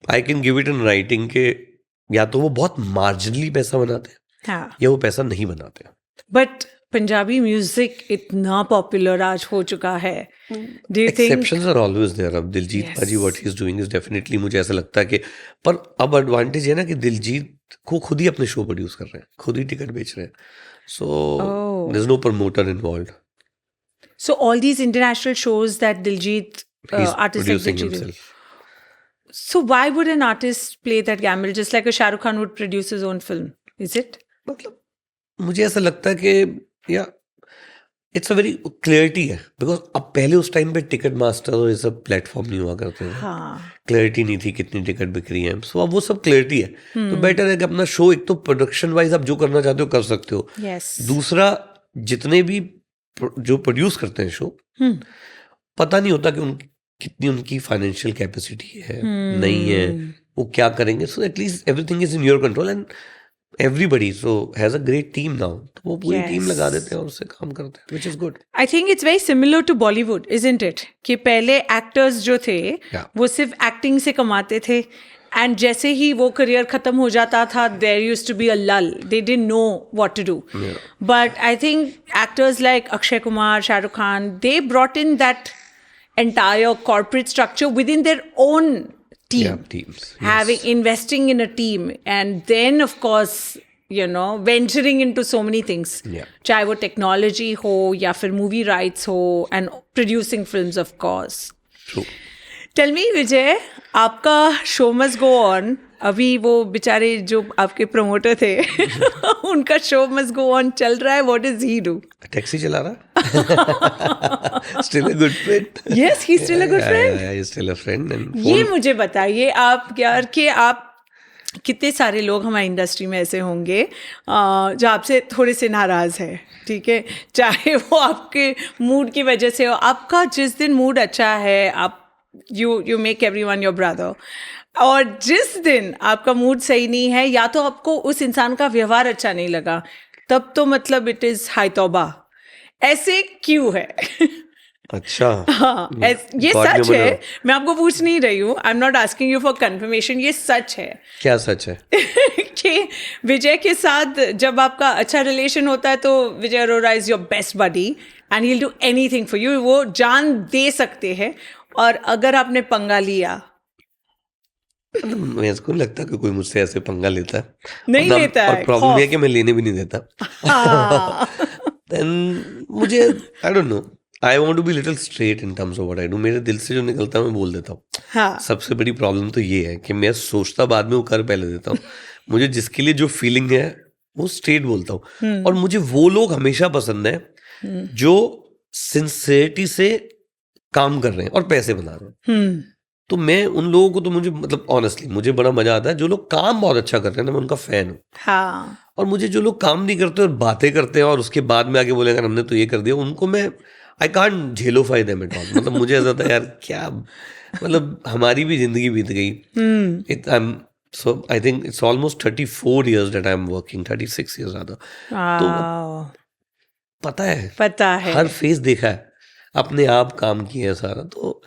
I can give it in writing के या तो वो बहुत मार्जिनली पैसा बनाते हैं, हाँ. या वो पैसा नहीं बनाते हैं। बट पंजाबी म्यूजिक इतना पॉपुलर आज हो चुका है. Do you think? Exceptions are always there. अब दिलजीत Yes. भाजी what he's doing is definitely, मुझे ऐसा लगता है कि, पर अब एडवांटेज है ना कि दिलजीत को खुद ही अपने शो प्रोड्यूस कर रहे हैं, खुद ही टिकट बेच रहे हैं, so there is no promoter involved. So all these international shows that Diljit, He's artists like producing Diljit, himself. so why would an artist play that gamble just like a Shah Rukh Khan would produce his own film? Is it? मतलब मुझे ऐसा लगता है कि या it's a very clarity है, because अब पहले उस टाइम पे टिकट मास्टर और ये सब प्लेटफॉर्म नहीं हुआ करते थे, हाँ. क्लैरिटी नहीं थी कितनी टिकट बिक रही है, सो अब वो सब क्लैरिटी है। तो बेटर है कि अपना शो, एक तो प्रोडक्शन वाइज आप जो करना चाहते हो कर सकते हो, Yes. दूसरा जितने भी जो प्रोड्यूस करते हैं शो, पता नहीं होता कि कितनी उनकी फाइनेंशियल कैपेसिटी है, नहीं है, वो क्या करेंगे। So at least everything is in your control and everybody so has a great team now, तो वो पूरी टीम Yes. लगा देते हैं और उससे काम करते हैं, which is good. I think it's very similar to Bollywood, isn't it? कि पहले एक्टर्स जो थे Yeah. वो सिर्फ एक्टिंग से कमाते थे, एंड जैसे ही वो करियर खत्म हो जाता था, there used to be a lull, they didn't know what to do. But I think actors like Akshay Kumar, Shahrukh Khan, they brought in that entire corporate structure within their own team. Yeah, teams. Having investing in a team, and then of course, you know, venturing into so many things. Yeah. चाहे वो technology हो या फिर movie rights हो, and producing films of course. True. Tell me Vijay, आपका show must go on. अभी वो बेचारे जो आपके प्रमोटर थे उनका शो मस्ट गो ऑन चल रहा है. What does he do? Taxi चला रहा, still a good friend. Yes, he is still a good friend. He is still a friend. And ये मुझे बताइए आप यार कि आप कितने सारे लोग हमारी इंडस्ट्री में ऐसे होंगे जो आपसे थोड़े से नाराज़ है, ठीक है, चाहे वो आपके मूड की वजह से हो. आपका जिस दिन मूड अच्छा है, आप you make everyone your brother, और जिस दिन आपका मूड सही नहीं है, या तो आपको उस इंसान का व्यवहार अच्छा नहीं लगा, तब तो मतलब इट इज़ हाय तौबा. ऐसे क्यों है? अच्छा, हाँ, ये सच है. मैं आपको पूछ नहीं रही हूँ, I am not asking you for confirmation, ये सच है. क्या सच है? कि विजय के साथ जब आपका अच्छा रिलेशन होता है तो Vijay Arora is your best buddy and he will do anything for you. वो जान दे सकते हैं. और अगर आपने पंगा लिया, मेरे को नहीं लगता कि कोई मुझसे ऐसे पंगा लेता है. नहीं लेता है. और प्रॉब्लम ये कि मैं लेने भी नहीं देता. देन मुझे I don't know, I want to be little straight in terms of what I do. मेरे दिल से जो निकलता है मैं बोल देता हूँ. हाँ. सबसे बड़ी प्रॉब्लम तो ये है कि मैं सोचता बाद में वो कर पहले देता हूँ. मुझे जिसके लिए जो फीलिंग है वो स्ट्रेट बोलता हूँ. और मुझे वो लोग हमेशा पसंद है जो सिंसियरिटी से काम कर रहे हैं और पैसे बना रहे हैं. तो मैं उन लोगों को तो मुझे मतलब ऑनेस्टली मुझे बड़ा मजा आता है जो लोग काम बहुत अच्छा कर रहे हैं ना, मैं उनका फैन हूँ। हाँ, और मुझे जो लोग काम नहीं करते और बातें करते हैं और उसके बाद में आके बोलेगा हमने तो ये कर दिया, उनको मैं आई कांट झेलोफाई देम एट ऑल। मतलब मुझे ऐसा था यार क्या, मतलब हमारी भी जिंदगी बीत गई। It I am so I think it's almost 34 years that I am working, 36 years rather। तो वाह, पता है है हर फेस देखा है, अपने आप काम किया है सारा। तो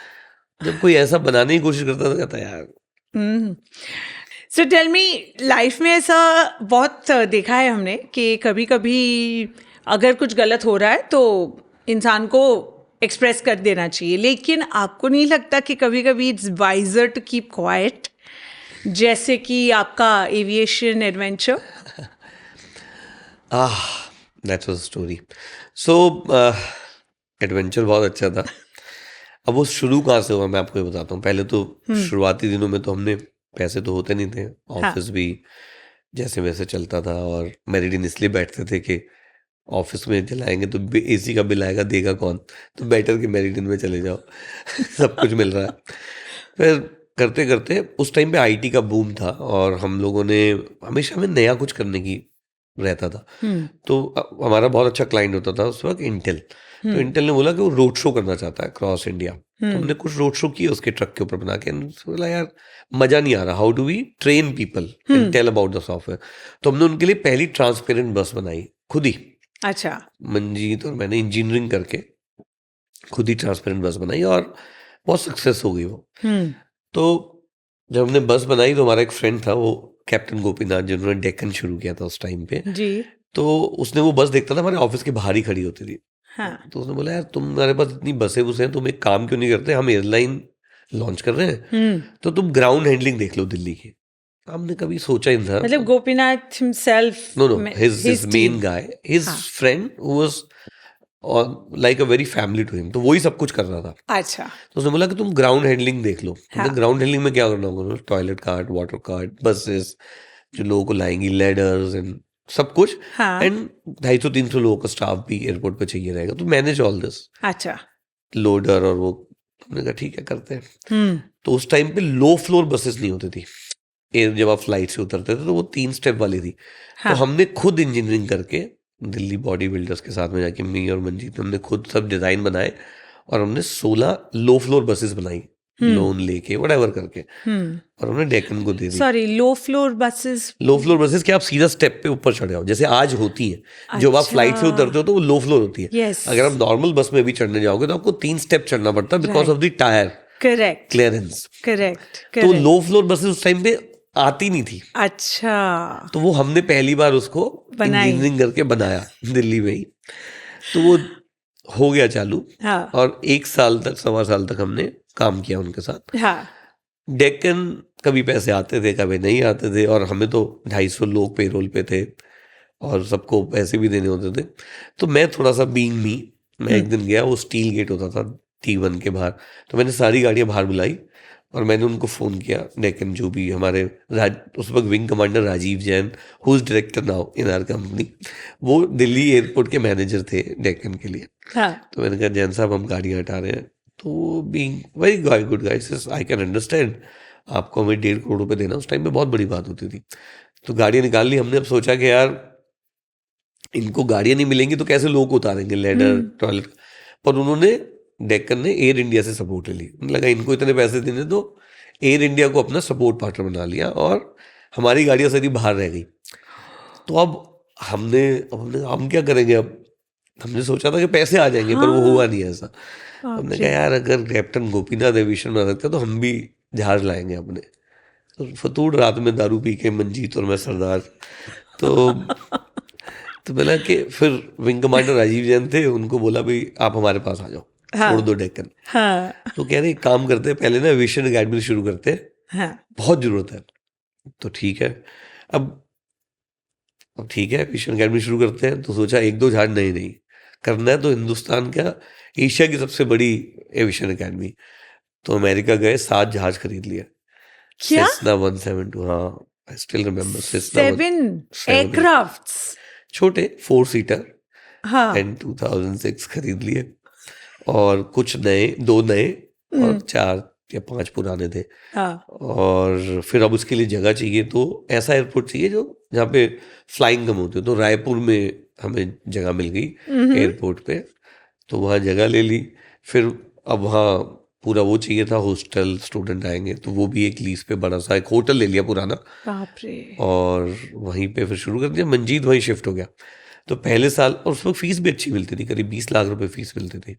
जब कोई ऐसा बनाने की कोशिश करता तो कहता है यार सो टेल मी, लाइफ में ऐसा बहुत देखा है हमने कि कभी कभी अगर कुछ गलत हो रहा है तो इंसान को एक्सप्रेस कर देना चाहिए, लेकिन आपको नहीं लगता कि कभी कभी it's wiser to keep quiet, जैसे कि आपका aviation adventure? That was story. So adventure बहुत अच्छा था। अब वो शुरू कहाँ से हुआ मैं आपको ये बताता हूँ। पहले तो शुरुआती दिनों में तो हमने पैसे तो होते नहीं थे, ऑफिस भी जैसे वैसे चलता था, और मेरिडियन इसलिए बैठते थे कि ऑफिस में चलाएंगे तो एसी का बिल आएगा, देगा कौन, तो बेटर के मेरिडियन में चले जाओ सब कुछ मिल रहा है। फिर करते करते उस टाइम पे आईटी का बूम था और हम लोगों ने हमेशा हमें नया कुछ करने की रहता था। तो हमारा बहुत अच्छा क्लाइंट होता था उस वक्त इंटेल। तो इंटेल ने बोला कि वो रोड शो करना चाहता है क्रॉस इंडिया। तो हमने कुछ रोड शो किए उसके ट्रक के ऊपर बना के। बोला यार मजा नहीं आ रहा, how do we train people and tell about the software. तो हमने उनके लिए पहली ट्रांसपेरेंट बस बनाई खुद ही। अच्छा, मंजीत और मैंने इंजीनियरिंग करके खुद ही ट्रांसपेरेंट बस बनाई और बहुत सक्सेस हो गई वो। तो जब हमने बस बनाई तो हमारा एक फ्रेंड था, वो कैप्टन गोपीनाथ, जिन्होंने डेक्कन शुरू किया था उस टाइम पे जी, तो उसने वो बस देखता था हमारे ऑफिस के बाहर ही खड़ी होती थी। हाँ, तो उसने बोला यार तुम्हारे पास इतनी बसें बुसें हैं, तुम एक काम क्यों नहीं करते, हम एयरलाइन लॉन्च कर रहे हैं तो तुम ग्राउंड हैंडलिंग देख लो दिल्ली की। हमने कभी सोचा ही नहीं था। मतलब Gopinath himself? No his main guy, his friend who was like a very family to him, तो वही सब कुछ कर रहा था। अच्छा, तो उसने बोला कि तुम ग्राउंड हैंडलिंग देख लो। ग्राउंड हैंडलिंग में क्या करना होगा, toilet cart, water cart, buses जो लोगों को लाएंगी, लेडर्स एंड सब कुछ, एंड 250-300 लोगों का स्टाफ भी एयरपोर्ट पे चाहिए रहेगा, तो मैनेज ऑल दिस। अच्छा, लोडर और वो। हमने कहा ठीक है करते हैं। तो उस टाइम पे लो फ्लोर बसेस नहीं होती थी, जब आप फ्लाइट से उतरते थे तो वो 3 स्टेप वाली थी। तो हमने खुद इंजीनियरिंग करके दिल्ली बॉडी बिल्डर्स के साथ में जाके, मी और मंजीत, हमने खुद सब डिजाइन बनाए और हमने 16 लो फ्लोर बसेस बनाई, लोन लेके व्हाटएवर करके, और हमने डेक्कन को दे दी। Sorry, low floor buses? Low floor buses क्या आप सीधा स्टेप पे ऊपर चढ़े हो, जैसे आज होती है। जब आप फ्लाइट से उतरते हो तो वो लो फ्लोर होती है। Yes. अगर आप नॉर्मल बस में भी चढ़ने जाओगे तो आपको 3 स्टेप चढ़ना पड़ता है because of the tyre correct, clearance. Correct, तो लो फ्लोर बसेस उस टाइम पे आती नहीं थी। अच्छा, तो वो हमने पहली बार उसको इंजीनियरिंग करके बनाया दिल्ली में ही। तो वो हो गया चालू, और 1 साल तक, 1.25 साल तक हमने काम किया उनके साथ। डेक्कन कभी पैसे आते थे कभी नहीं आते थे, और हमें तो 250 लोग पेरोल पे थे और सबको पैसे भी देने होते थे। तो मैं थोड़ा सा बीइंग मी, मैं एक दिन गया, वो स्टील गेट होता था T1 के बाहर, तो मैंने सारी गाड़ियां बाहर बुलाई और मैंने उनको फ़ोन किया। डेक्कन जो भी हमारे उस वक्त wing commander Rajiv Jain, who is director now in our company, वो दिल्ली एयरपोर्ट के मैनेजर थे डेक्कन के लिए। तो मैंने कहा जैन साहब हम गाड़ियाँ हटा रहे हैं। तो being very good guys, I can understand, आपको हमें 1.5 करोड़ रुपए देना उस टाइम पे बहुत बड़ी बात होती थी। तो गाड़ियाँ निकाल ली हमने। अब सोचा कि यार इनको गाड़ियाँ नहीं मिलेंगी तो कैसे लोग उतारेंगे, लेडर, टॉयलेट। पर उन्होंने, डेक्कन ने एयर इंडिया से सपोर्ट ले ली। उन्हें लगा इनको इतने पैसे देने तो एयर इंडिया को अपना सपोर्ट पार्टनर बना लिया, और हमारी गाड़ियाँ सारी बाहर रह गई। तो अब हम क्या करेंगे। अब हमने सोचा था कि पैसे आ जाएंगे, पर वो हुआ नहीं ऐसा। हमने कहा यार अगर कैप्टन गोपीनाथ एविएशन बना सकते तो हम भी जहाज लाएंगे अपने। तो फतूड़ रात में दारू पी के मंजीत और मैं सरदार, तो बोला कि फिर विंग कमांडर राजीव जैन थे, उनको बोला भाई आप हमारे पास आ जाओ, छोड़ दो डेक्कन। तो कह रहे काम करते हैं, पहले ना एविएशन अकेडमी शुरू करते हैं, बहुत जरूरत है। तो ठीक है, अब ठीक है एविएशन अकेडमी शुरू करते हैं। तो सोचा 1-2 जहाज नहीं करना है तो हिंदुस्तान का, एशिया की सबसे बड़ी एविएशन अकेडमी। तो अमेरिका गए, 7 जहाज खरीद लिया। क्या? सेस्ना 172, हाँ आई स्टिल रिमेम्बर। 7 एयरक्राफ्ट्स, छोटे 4 सीटर, एंड 2006 खरीद लिए, और कुछ नए, 2 नए और 4 या 5 पुराने थे। हाँ, और फिर अब उसके लिए जगह चाहिए, तो ऐसा एयरपोर्ट चाहिए जो जहाँ पे फ्लाइंग कम होती है। तो रायपुर में हमें जगह मिल गई एयरपोर्ट पे, तो वहाँ जगह ले ली। फिर अब वहाँ पूरा वो चाहिए था, हॉस्टल, स्टूडेंट आएंगे, तो वो भी एक लीज पे बड़ा सा एक होटल ले लिया पुराना, बाप रे। और वहीं पे फिर शुरू कर दिया। मंजीत वहीं शिफ्ट हो गया। तो पहले साल, और उस वक्त फीस भी अच्छी मिलती थी, करीब 20 लाख रुपए फीस मिलती थी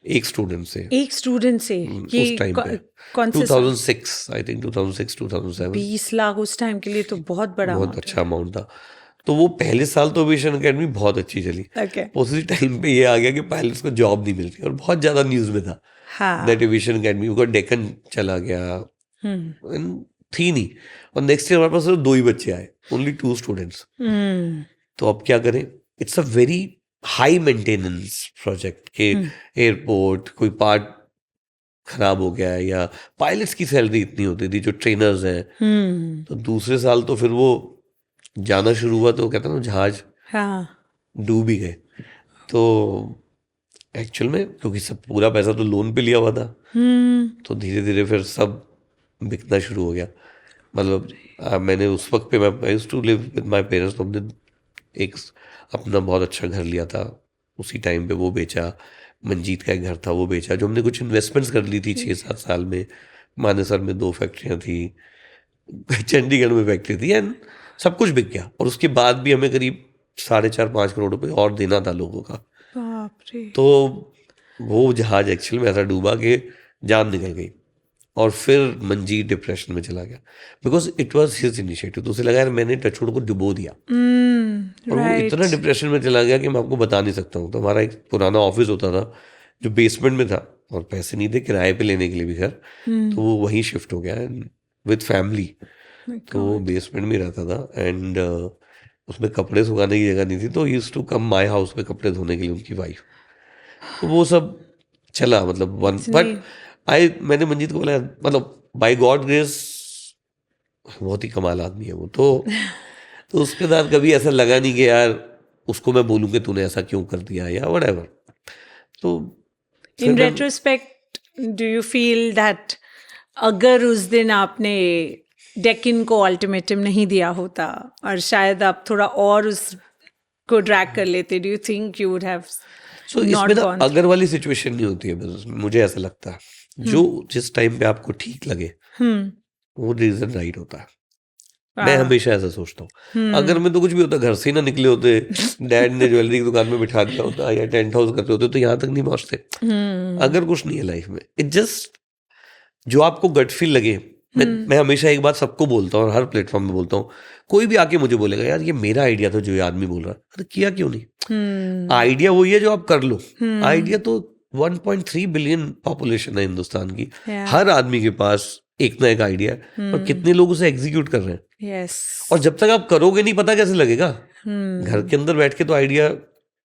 एक स्टूडेंट से। एक स्टूडेंट से? ये उस टाइम पे कौन से साल? 2006 आई थिंक, 2006 2007। 20 लाख उस टाइम के लिए तो बहुत बड़ा बहुत amount अच्छा अमाउंट था। तो वो पहले साल तो एविएशन अकेडमी बहुत अच्छी चली। है। Okay. उसी टाइम पे ये आ गया कि पायलट्स को जॉब नहीं मिलती, और बहुत ज्यादा न्यूज में था हाँ। दैट एविएशन अकेडमी का डेक्कन चला गया, थी नहीं। और नेक्स्ट ईयर हमारे पास सिर्फ 2 ही बच्चे आए, ओनली 2 स्टूडेंट्स। तो अब क्या करें? It's a very high maintenance project के एयरपोर्ट कोई पार्ट खराब हो गया है, या पायलट्स की सैलरी इतनी होती थी जो ट्रेनर्स हैं। तो दूसरे साल तो फिर वो जाना शुरू हुआ, तो कहता ना जहाज हाँ। डूब ही गए। तो एक्चुअल में क्योंकि सब पूरा पैसा तो लोन पे लिया हुआ था, तो धीरे धीरे फिर सब बिकना शुरू हो गया। मतलब मैंने उस वक्त पे, मैं used to live with my parents, तो हमने एक अपना बहुत अच्छा घर लिया था उसी टाइम पे, वो बेचा। मंजीत का एक घर था, वो बेचा, जो हमने कुछ इन्वेस्टमेंट्स कर ली थी 6-7 साल में। मानेसर में 2 फैक्ट्रियाँ थी, चंडीगढ़ में फैक्ट्री थी, एंड सब कुछ बिक गया। और उसके बाद भी हमें करीब 4.5-5 करोड़ रुपए और देना था लोगों का। बाप रे। तो वो जहाज एक्चुअली में ऐसा डूबा कि जान निकल गई। और फिर मंजीत डिप्रेशन में चला गया, because it was his initiative. तो उसे लगा यार मैंने टचवुड को डुबो दिया, और वो इतना डिप्रेशन में चला गया कि मैं आपको बता नहीं सकता हूँ। तो हमारा एक पुराना ऑफिस होता था जो बेसमेंट में था, और पैसे नहीं थे किराए पे लेने के लिए भी घर, तो वो वहीं शिफ्ट हो गया विद फैमिली। तो वो बेसमेंट में रहता था, एंड उसमें कपड़े सुखाने की जगह नहीं थी, तो used to come my house में कपड़े धोने के लिए उनकी वाइफ। तो वो सब चला, मतलब बट मैंने मंजीत को बोला, मतलब बाय गॉड ग्रेस बहुत ही कमाल आदमी है वो। तो उसके साथ कभी ऐसा लगा नहीं कि यार उसको मैं बोलूँ कि तूने ऐसा क्यों कर दिया या व्हाटएवर। तो इन retrospect do you feel that अगर उस दिन आपने डेक्कन को अल्टीमेटम नहीं दिया होता और शायद आप थोड़ा और उसको ड्रैग कर लेते, do you think you would have इसमें ना अगर वाली सिचुएशन नहीं होती है बिजनेस में, मुझे ऐसा लगता है। जो जिस टाइम पे आपको ठीक लगे वो रीजन राइट होता है। मैं हमेशा ऐसा सोचता हूँ। अगर मैं तो कुछ भी होता, घर से ही ना निकले होते, डैड ने ज्वेलरी की दुकान में बिठा दिया होता या टेंट हाउस करते होते, तो यहाँ तक नहीं पहुंचते। अगर कुछ नहीं है लाइफ में, इट जस्ट जो आपको गट फील लगे। मैं हमेशा एक बात सबको बोलता हूँ और हर प्लेटफॉर्म में बोलता हूँ, कोई भी आके मुझे बोलेगा यार ये मेरा आइडिया था जो ये आदमी बोल रहा है, अरे किया क्यों नहीं? आइडिया वही है जो आप कर लो। आइडिया तो 1.3 बिलियन पॉपुलेशन है हिंदुस्तान की, हर आदमी के पास एक ना एक आइडिया है, और कितने लोग उसे एग्जीक्यूट कर रहे हैं। और जब तक आप करोगे नहीं पता कैसे लगेगा? घर के अंदर बैठ के तो आइडिया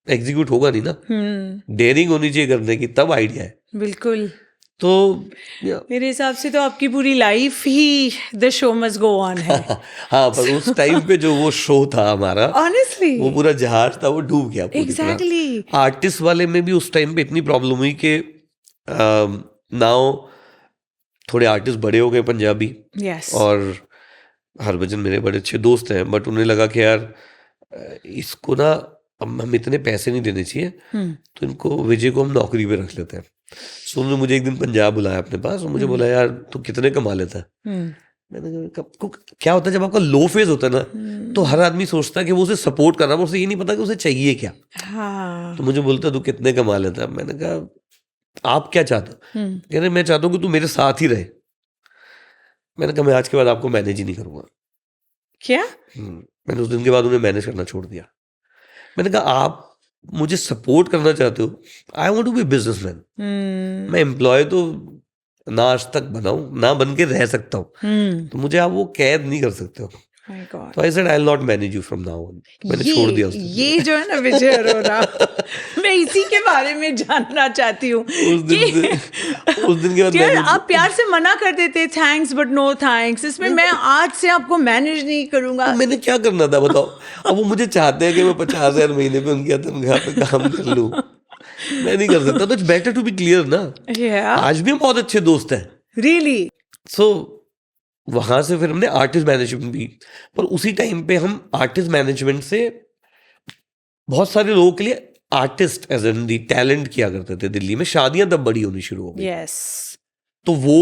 एग्जीक्यूट होगा नहीं ना। डेयरिंग होनी चाहिए करने की, तब आइडिया है। बिल्कुल। तो मेरे हिसाब से तो आपकी पूरी life he the show must go on है। हाँ, पर उस टाइम पे जो वो शो था हमारा, ऑनेस्टली वो पूरा जहाज था, वो डूब गया पूरी तरह। एग्जैक्टली। आर्टिस्ट वाले में भी उस टाइम पे इतनी प्रॉब्लम हुई कि नाउ थोड़े आर्टिस्ट बड़े हो गए पंजाबी, और हरभजन मेरे बड़े अच्छे दोस्त हैं, बट उन्हें लगा कि यार इसको ना हम इतने पैसे नहीं देने चाहिए, तो इनको विजय को हम नौकरी पे रख लेते हैं। सो उन्होंने मुझे एक दिन पंजाब बुलाया अपने पास और मुझे बोला यार तू कितने कमा लेता है? मैंने कहा क्या होता है जब आपका लो फेज होता है ना, तो हर आदमी सोचता है कि वो उसे सपोर्ट कर रहा है, उसे ये नहीं पता कि उसे चाहिए क्या। तो मुझे बोलता तू कितने कमा लेता है? मैंने कहा आप क्या चाहते हो? कह रहे मैं चाहता हूँ कि तू मेरे साथ ही रहे। मैंने कहा मैं आज के बाद आपको मैनेज ही नहीं करूंगा। क्या? मैंने उस दिन के बाद उन्हें मैनेज करना छोड़ दिया। मैंने कहा आप मुझे सपोर्ट करना चाहते हो, I want to be businessman. मैं एम्प्लॉय तो ना आज तक बनाऊं, ना बन के रह सकता हूँ, तो मुझे आप वो कैद नहीं कर सकते हो। तो I said I will not manage you from now on. मैंने छोड़ दिया उसको। ये जो है ना विजय अरोरा, मैं इसी के बारे में जानना चाहती हूँ। उस दिन के बाद यार आप प्यार से मना कर देते थैंक्स बट नो थैंक्स, इसमें मैं आज से आपको मैनेज नहीं करूंगा। तो मैंने क्या करना था बताओ? अब वो मुझे चाहते हैं कि मैं 50,000 महीने पे उनकी तनख्वाह पे काम कर लूं, मैं नहीं कर सकता। तो it's better to be clear ना। आज भी हम बहुत अच्छे दोस्त हैं, रियली? सो वहां से फिर हमने आर्टिस्ट मैनेजमेंट भी, पर उसी टाइम पे हम आर्टिस्ट मैनेजमेंट से बहुत सारे लोगों के लिए artist as an the talent किया करते थे दिल्ली में। शादियां तब बड़ी होनी शुरू हो गई, यस। तो वो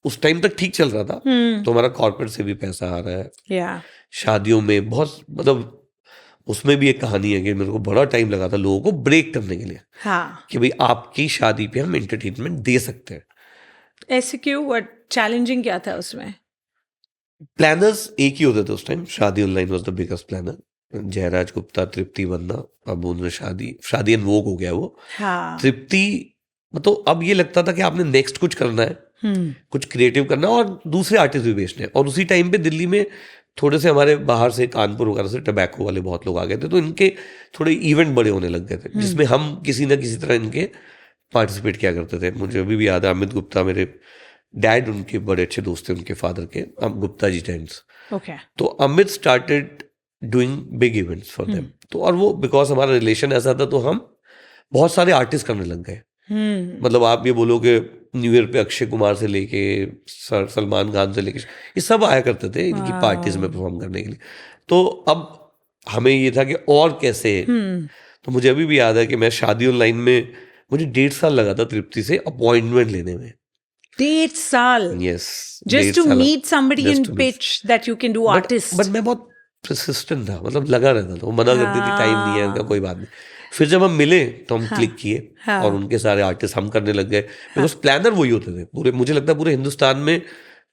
उस टाइम तक ठीक चल रहा था, तो हमारा कॉर्पोरेट से भी पैसा आ रहा है, या शादियों में बहुत, मतलब उसमें भी एक कहानी है कि मेरे को बड़ा टाइम लगा था लोगों को ब्रेक करने के लिए, हाँ, कि भाई आपकी शादी पे हम एंटरटेनमेंट दे सकते हैं। ऐसे क्यों? व्हाट चैलेंजिंग क्या था उसमें? प्लानर्स एक ही होते थे उस time. Shaadi online was the biggest planner, Jayraj Gupta, Tripti Vandana. अब उन्होंने शादी एंड वोग हो गया वो। हाँ, तृप्ति, मतलब अब ये लगता था कि आपने नेक्स्ट कुछ करना है, कुछ क्रिएटिव करना है और दूसरे आर्टिस्ट भी बेचने हैं। और उसी टाइम पे दिल्ली में थोड़े से हमारे बाहर से, कानपुर वगैरह से टबैको वाले बहुत लोग आ गए थे, तो इनके थोड़े इवेंट बड़े होने लग गए थे, जिसमें हम किसी ना किसी तरह इनके पार्टिसिपेट किया करते थे। मुझे अभी भी याद है, अमित गुप्ता, मेरे डैड उनके बड़े अच्छे दोस्त थे, उनके फादर के, गुप्ता जी टेंट्स। ओके, तो Amit started doing big events for them. तो और वो बिकॉज हमारा रिलेशन ऐसा था, तो हम बहुत सारे आर्टिस्ट करने लग गए। मतलब आप ये बोलो कि न्यू ईयर पे अक्षय कुमार से लेके सलमान खान से लेके ये सब आया करते थे इनकी पार्टीज में परफॉर्म करने के लिए। तो अब हमें ये था कि और कैसे। तो मुझे अभी भी याद है कि मैं शादी ऑनलाइन में, मुझे 1.5 साल लगा था तृप्ति से अपॉइंटमेंट लेने में। 1.5 साल? Yes, Just to meet somebody and pitch that you can do artist. But मैं बहुत परसिस्टेंट था, मतलब लगा रहता था। वो मना करती थी, टाइम नहीं है, कोई बात नहीं। फिर जब हम मिले तो हम क्लिक किए और उनके सारे आर्टिस्ट हम करने लग गए, बिकॉज प्लानर वही होते थे पूरे। मुझे लगता है पूरे हिंदुस्तान में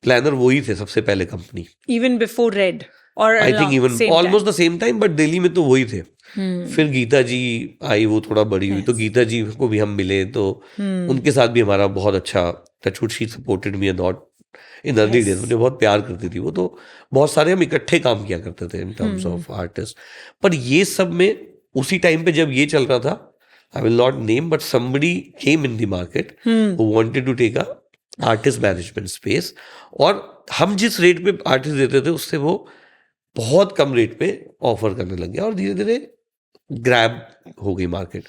प्लानर वही थे सबसे पहले company. Even before Red? Or I think even almost the same time, but Delhi में तो वही थे। फिर गीता जी आई, वो थोड़ा बड़ी हुई, तो गीता जी को भी हम मिले, तो उनके साथ भी हमारा बहुत अच्छा touchwood. She supported me a lot in early days. मुझे बहुत प्यार करती थी वो। तो बहुत सारे हम इकट्ठे काम किया करते थे इन टर्म्स ऑफ आर्टिस्ट। पर ये सब में उसी टाइम पे जब ये चल रहा था, I will not name, but somebody came in the market who wanted to take a artist management space. और हम जिस रेट पे आर्टिस्ट देते थे, उससे वो बहुत कम रेट पे ऑफर करने लग गया, और धीरे धीरे ग्रैब हो गई मार्केट।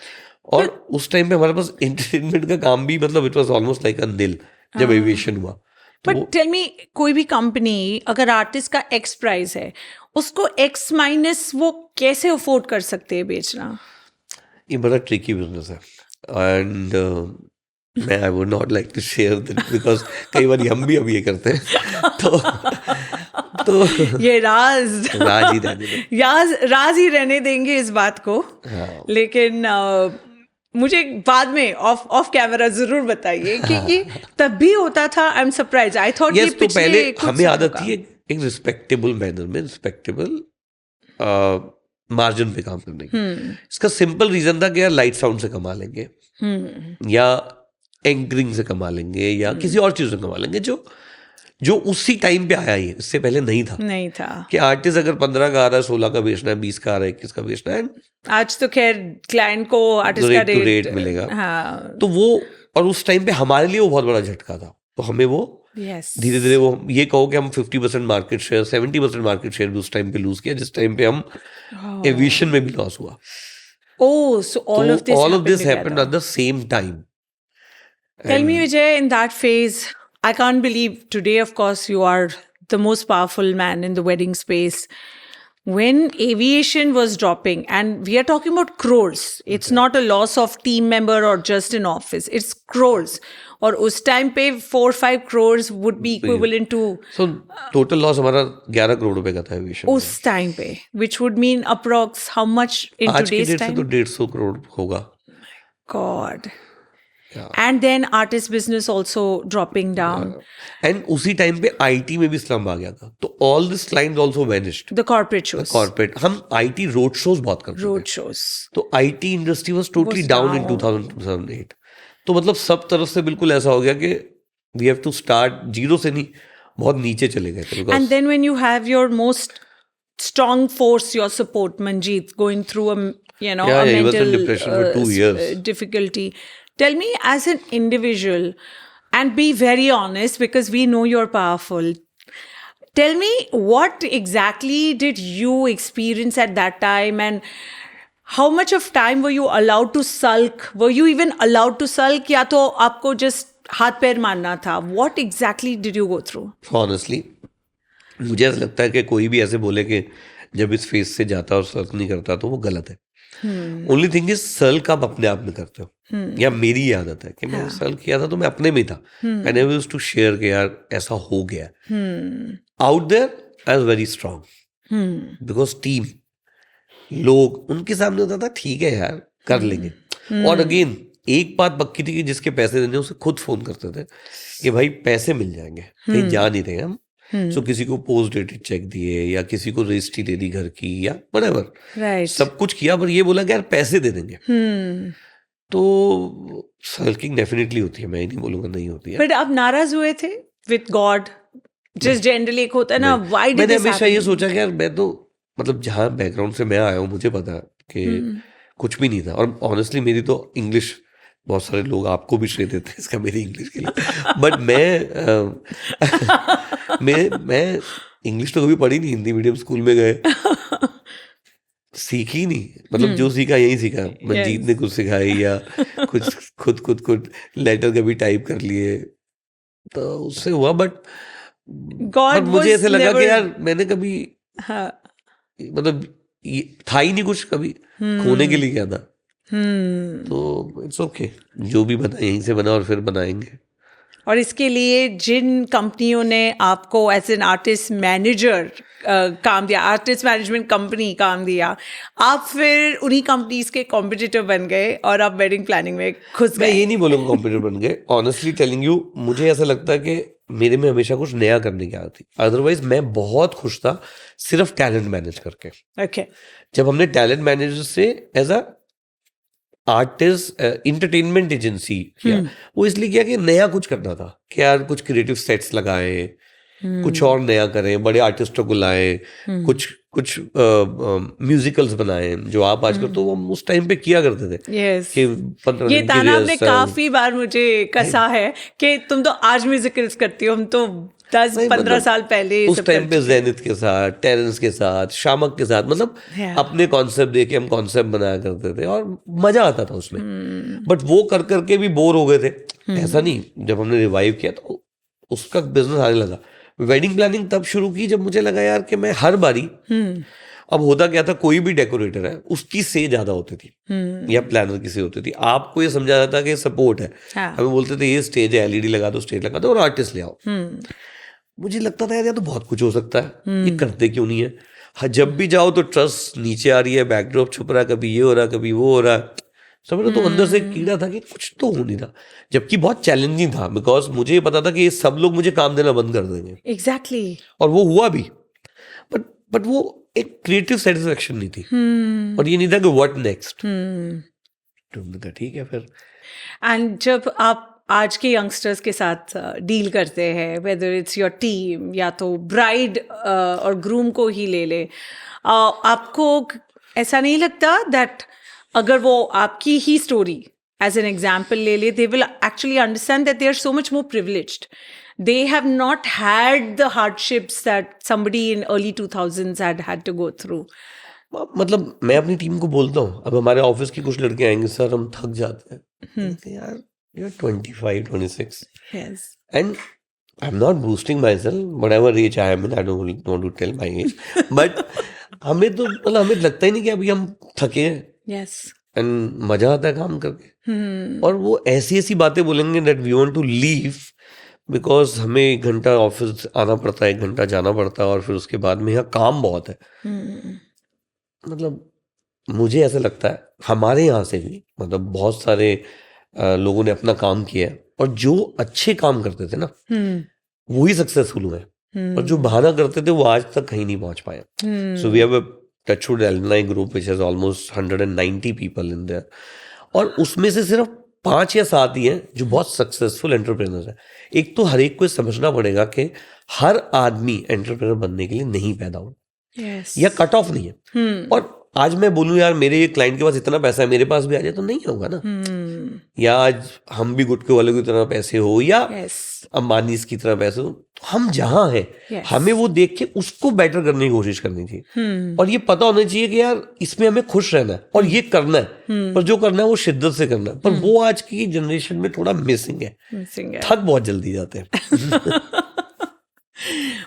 और उस टाइम पे हमारे पास एंटरटेनमेंट का काम भी, मतलब it was almost like a nil जब एविएशन हुआ। बट टेल मी, कोई भी कंपनी अगर आर्टिस्ट का एक्स प्राइस है, उसको एक्स माइनस वो कैसे अफोर्ड कर सकते हैं बेचना? ये बड़ा ट्रिकी बिजनेस है, एंड मैं I would not like to share that, because कई बार हम भी अब ये करते हैं। तो ये राज ही रहने दें। राज ही रहने देंगे इस बात को। लेकिन मुझे बाद में ऑफ कैमरा जरूर बताइए कि ये तब भी होता था। I am surprise, I thought ये तो पहले हमें आदत थी एक रिस्पेक्टेबल मैनर में, रिस्पेक्टेबल मार्जिन पे काम करने की। इसका सिंपल रीजन था कि यार लाइट साउंड से कमा लेंगे, या एंकरिंग से कमा लेंगे, या किसी और चीज से कमा लेंगे, जो उसी टाइम पे आया ही है। इससे पहले नहीं था कि आर्टिस्ट अगर 15 का आ रहा है, 16 का बेचना है, 20 का आ रहा है, 21 का बेचना है। आज तो खैर क्लाइंट को आर्टिस्ट का रेट मिलेगा। तो वो, और उस टाइम पे हमारे लिए वो बहुत बड़ा झटका था। तो हमें वो धीरे धीरे, वो ये कहो कि हम 50% मार्केट शेयर, 70% मार्केट शेयर भी उस टाइम पे लूज किया, जिस टाइम पे हम एविएशन में भी लॉस हुआ। So all of this happened at the same time. Tell me, Vijay, in that phase, I can't believe today, of course, you are the most powerful man in the wedding space. When aviation was dropping, and we are talking about crores, it's not a loss of team member or just an office, it's crores. और उस time पे 4-5 crores would be equivalent to. So total loss हमारा 11 करोड़ रुपए का था aviation उस time पे, which would mean approx how much in आज today's की डेट time? से तो 150 करोड़ होगा। God. And then artist business also dropping down. And उसी टाइम पे IT में भी slump आ गया था, तो all these clients also vanished. The corporate shows. Corporate, हम IT road shows बहुत करते थे। Road shows. तो IT industry was totally down in 2008. तो मतलब सब तरफ से बिल्कुल ऐसा हो गया कि we have to start zero से नहीं, बहुत नीचे चले गए थे। And then when you have your most strong force, your support, Manjeet, going through a he was in depression for 2 years. Difficulty. Tell me, as an individual, and be very honest, because we know you're powerful. Tell me, what exactly did you experience at that time, and how much of time were you allowed to sulk? Were you even allowed to sulk? या तो आपको just हाथ पैर मारना था. What exactly did you go through? Honestly मुझे ऐसा लगता है कि कोई भी ऐसे बोले कि जब इस फेज से जाता और सर्क नहीं करता तो वो गलत है. ओनली थिंग इज सर्क आप अपने आप में करते हो. या मेरी ये आदत है कि मैंने सर्क किया था तो मैं अपने में ही था. I never used to share कि यार ऐसा हो गया. Out there I was very strong because team लोग उनके सामने होता था ठीक है यार कर लेंगे. और अगेन एक बात पक्की थी कि जिसके पैसे देने उसे खुद फोन करते थे कि भाई पैसे मिल जाएंगे, कहीं जा नहीं रहे हम. सो किसी को पोस्ट डेटेड चेक दिए या किसी को रजिस्ट्री दे दी घर की या व्हाटएवर, Right. सब कुछ किया पर ये बोला कि यार पैसे दे देंगे. तो सर्किंग डेफिनेटली होती है, मैं ही नहीं बोलूंगा नहीं होती है. But आप नाराज हुए थे with God? Just generally एक होता है ना, why did मैंने this हमेशा ये happen? सोचा कि यार मैं तो मतलब जहाँ बैकग्राउंड से मैं आया हूँ मुझे पता है कि कुछ भी नहीं था. और ऑनेस्टली मेरी तो इंग्लिश, बहुत सारे लोग आपको भी श्रेय देते हैं इसका मेरी इंग्लिश के लिए, बट मैं इंग्लिश तो कभी पढ़ी नहीं. हिंदी मीडियम स्कूल में गए, सीखी नहीं. मतलब जो सीखा यही सीखा. मंजीत ने कुछ सिखाई या कुछ खुद लेटर कभी टाइप कर लिए तो उससे हुआ. बट God मुझे was ऐसे लगा never- कि यार मैंने कभी हाँ. मतलब था ही नहीं कुछ कभी, खोने के लिए क्या था. तो इट्स ओके, जो भी बना यहीं से बना और फिर बनाएंगे. और इसके लिए जिन कंपनियों ने आपको एज एन आर्टिस्ट मैनेजर काम दिया, आर्टिस्ट मैनेजमेंट कंपनी काम दिया, आप फिर उन्हीं कंपनीज के कॉम्पिटिटर बन गए और आप वेडिंग प्लानिंग में घुस मैं गए. ये नहीं बोलूंगा कॉम्पिटिटर बन गए. ऑनेस्टली टेलिंग यू, मुझे ऐसा लगता है कि मेरे में हमेशा कुछ नया करने की आदत थी. अदरवाइज मैं बहुत खुश था सिर्फ टैलेंट मैनेज करके. ओके. जब हमने टैलेंट मैनेजर से as a artist entertainment agency किया, वो इसलिए किया कि नया कुछ करना था कि यार कुछ क्रिएटिव सेट्स लगाएं, कुछ और नया करें, बड़े आर्टिस्टों को लाएं, कुछ म्यूजिकल्स बनाएं जो आप आजकल तो वो उस टाइम पे किया करते थे. Yes. कि 15 ये दिन के ताना आपने rehearsal. काफी बार मुझे कसा है कि तुम तो आज म्यूजिकल्स करती हो, हम तो 10-15 मतलब साल पहले ये उस सब टाइम कर पे जेनिथ के साथ, टेरेंस के साथ, शामक के साथ, मतलब Yeah. अपने कॉन्सेप्ट देके हम कॉन्सेप्ट बनाया करते थे और मजा आता था उसमें. बट वो कर करके भी बोर हो गए थे. ऐसा नहीं, जब हमने रिवाइव किया तो उसका बिजनेस आने लगा. वेडिंग प्लानिंग तब शुरू की जब मुझे लगा यार कि मैं हर बारी, अब होता क्या था, कोई भी डेकोरेटर है उसकी से ज्यादा होती थी या प्लानर की से होती थी. आपको ये समझा जाता कि सपोर्ट है. हाँ. हमें बोलते थे ये स्टेज है, एलईडी लगा दो, स्टेज लगा दो और आर्टिस्ट ले आओ. मुझे लगता था यार ये तो बहुत कुछ हो सकता है, ये करते क्यों नहीं है. हाँ, जब भी जाओ तो ट्रस्ट नीचे आ रही है, बैकड्रॉप छुप रहा है, कभी ये हो रहा है कभी वो हो रहा है. समझ लो, तो अंदर से कीड़ा था कि कुछ तो हो नहीं रहा. जबकि बहुत चैलेंजिंग था बिकॉज मुझे ये पता था कि ये सब लोग मुझे काम देना बंद कर देंगे. एग्जैक्टली. और वो हुआ भी. बट वो एक क्रिएटिव सेटिस्फेक्शन नहीं थी. और ये नहीं था कि व्हाट नेक्स्ट. तुमने कहा ठीक है फिर. एंड जब आप आज के यंगस्टर्स के साथ डील करते हैं, वेदर इट्स योर टीम या तो ब्राइड और ग्रूम को ही ले ले, आपको ऐसा नहीं लगता दैट अगर वो आपकी ही स्टोरी एज एन एग्जाम्पल ले ले, they will actually understand that they are so much more privileged. They have not had the hardships that somebody in early 2000s had to go through. मतलब मैं अपनी team को बोलता हूँ, अब हमारे ऑफिस की कुछ लड़के आएंगे, सर हम थक जाते हैं. यार you are 25, 26 Yes. and I'm not boosting myself, whatever age I am in, I don't want to tell my age, but हमें तो मतलब हमें लगता ही नहीं कि अभी हम थके हैं. Yes. एंड मजा आता है काम करके. और वो ऐसी ऐसी बातें बोलेंगे that we want to leave because हमें 1 घंटा ऑफिस आना पड़ता है, 1 घंटा जाना पड़ता है और फिर उसके बाद में यहाँ काम बहुत है. मतलब मुझे ऐसा लगता है हमारे यहाँ से भी मतलब बहुत सारे लोगों ने अपना काम किया है और जो अच्छे काम करते थे ना वही सक्सेसफुल हुए. और जो बहाना करते थे वो आज तक कहीं नहीं पहुंच पाए. So we have a touchwood alumni group which has almost 190 people in there. और उसमें से सिर्फ 5 या 7 ही हैं जो बहुत सक्सेसफुल एंटरप्रेन्योर्स हैं. एक तो हर एक को समझना पड़ेगा कि हर आदमी एंटरप्रेन्योर बनने के लिए नहीं पैदा हुआ. Yes. या कट ऑफ नहीं है. और आज मैं बोलूं यार मेरे ये क्लाइंट के पास इतना पैसा है, मेरे पास भी आ जाए तो नहीं होगा ना. या आज हम भी गुटके वाले को इतना पैसे हो या Yes. अंबानीज की तरह पैसे, तो हम जहाँ हैं Yes. हमें वो देख के उसको बेटर करने की कोशिश करनी चाहिए, और ये पता होना चाहिए कि यार इसमें हमें खुश रहना है और ये करना है, पर जो करना है वो शिद्दत से करना है, पर वो आज की जनरेशन में थोड़ा मिसिंग है, Missing है। थक बहुत जल्दी जाते हैं।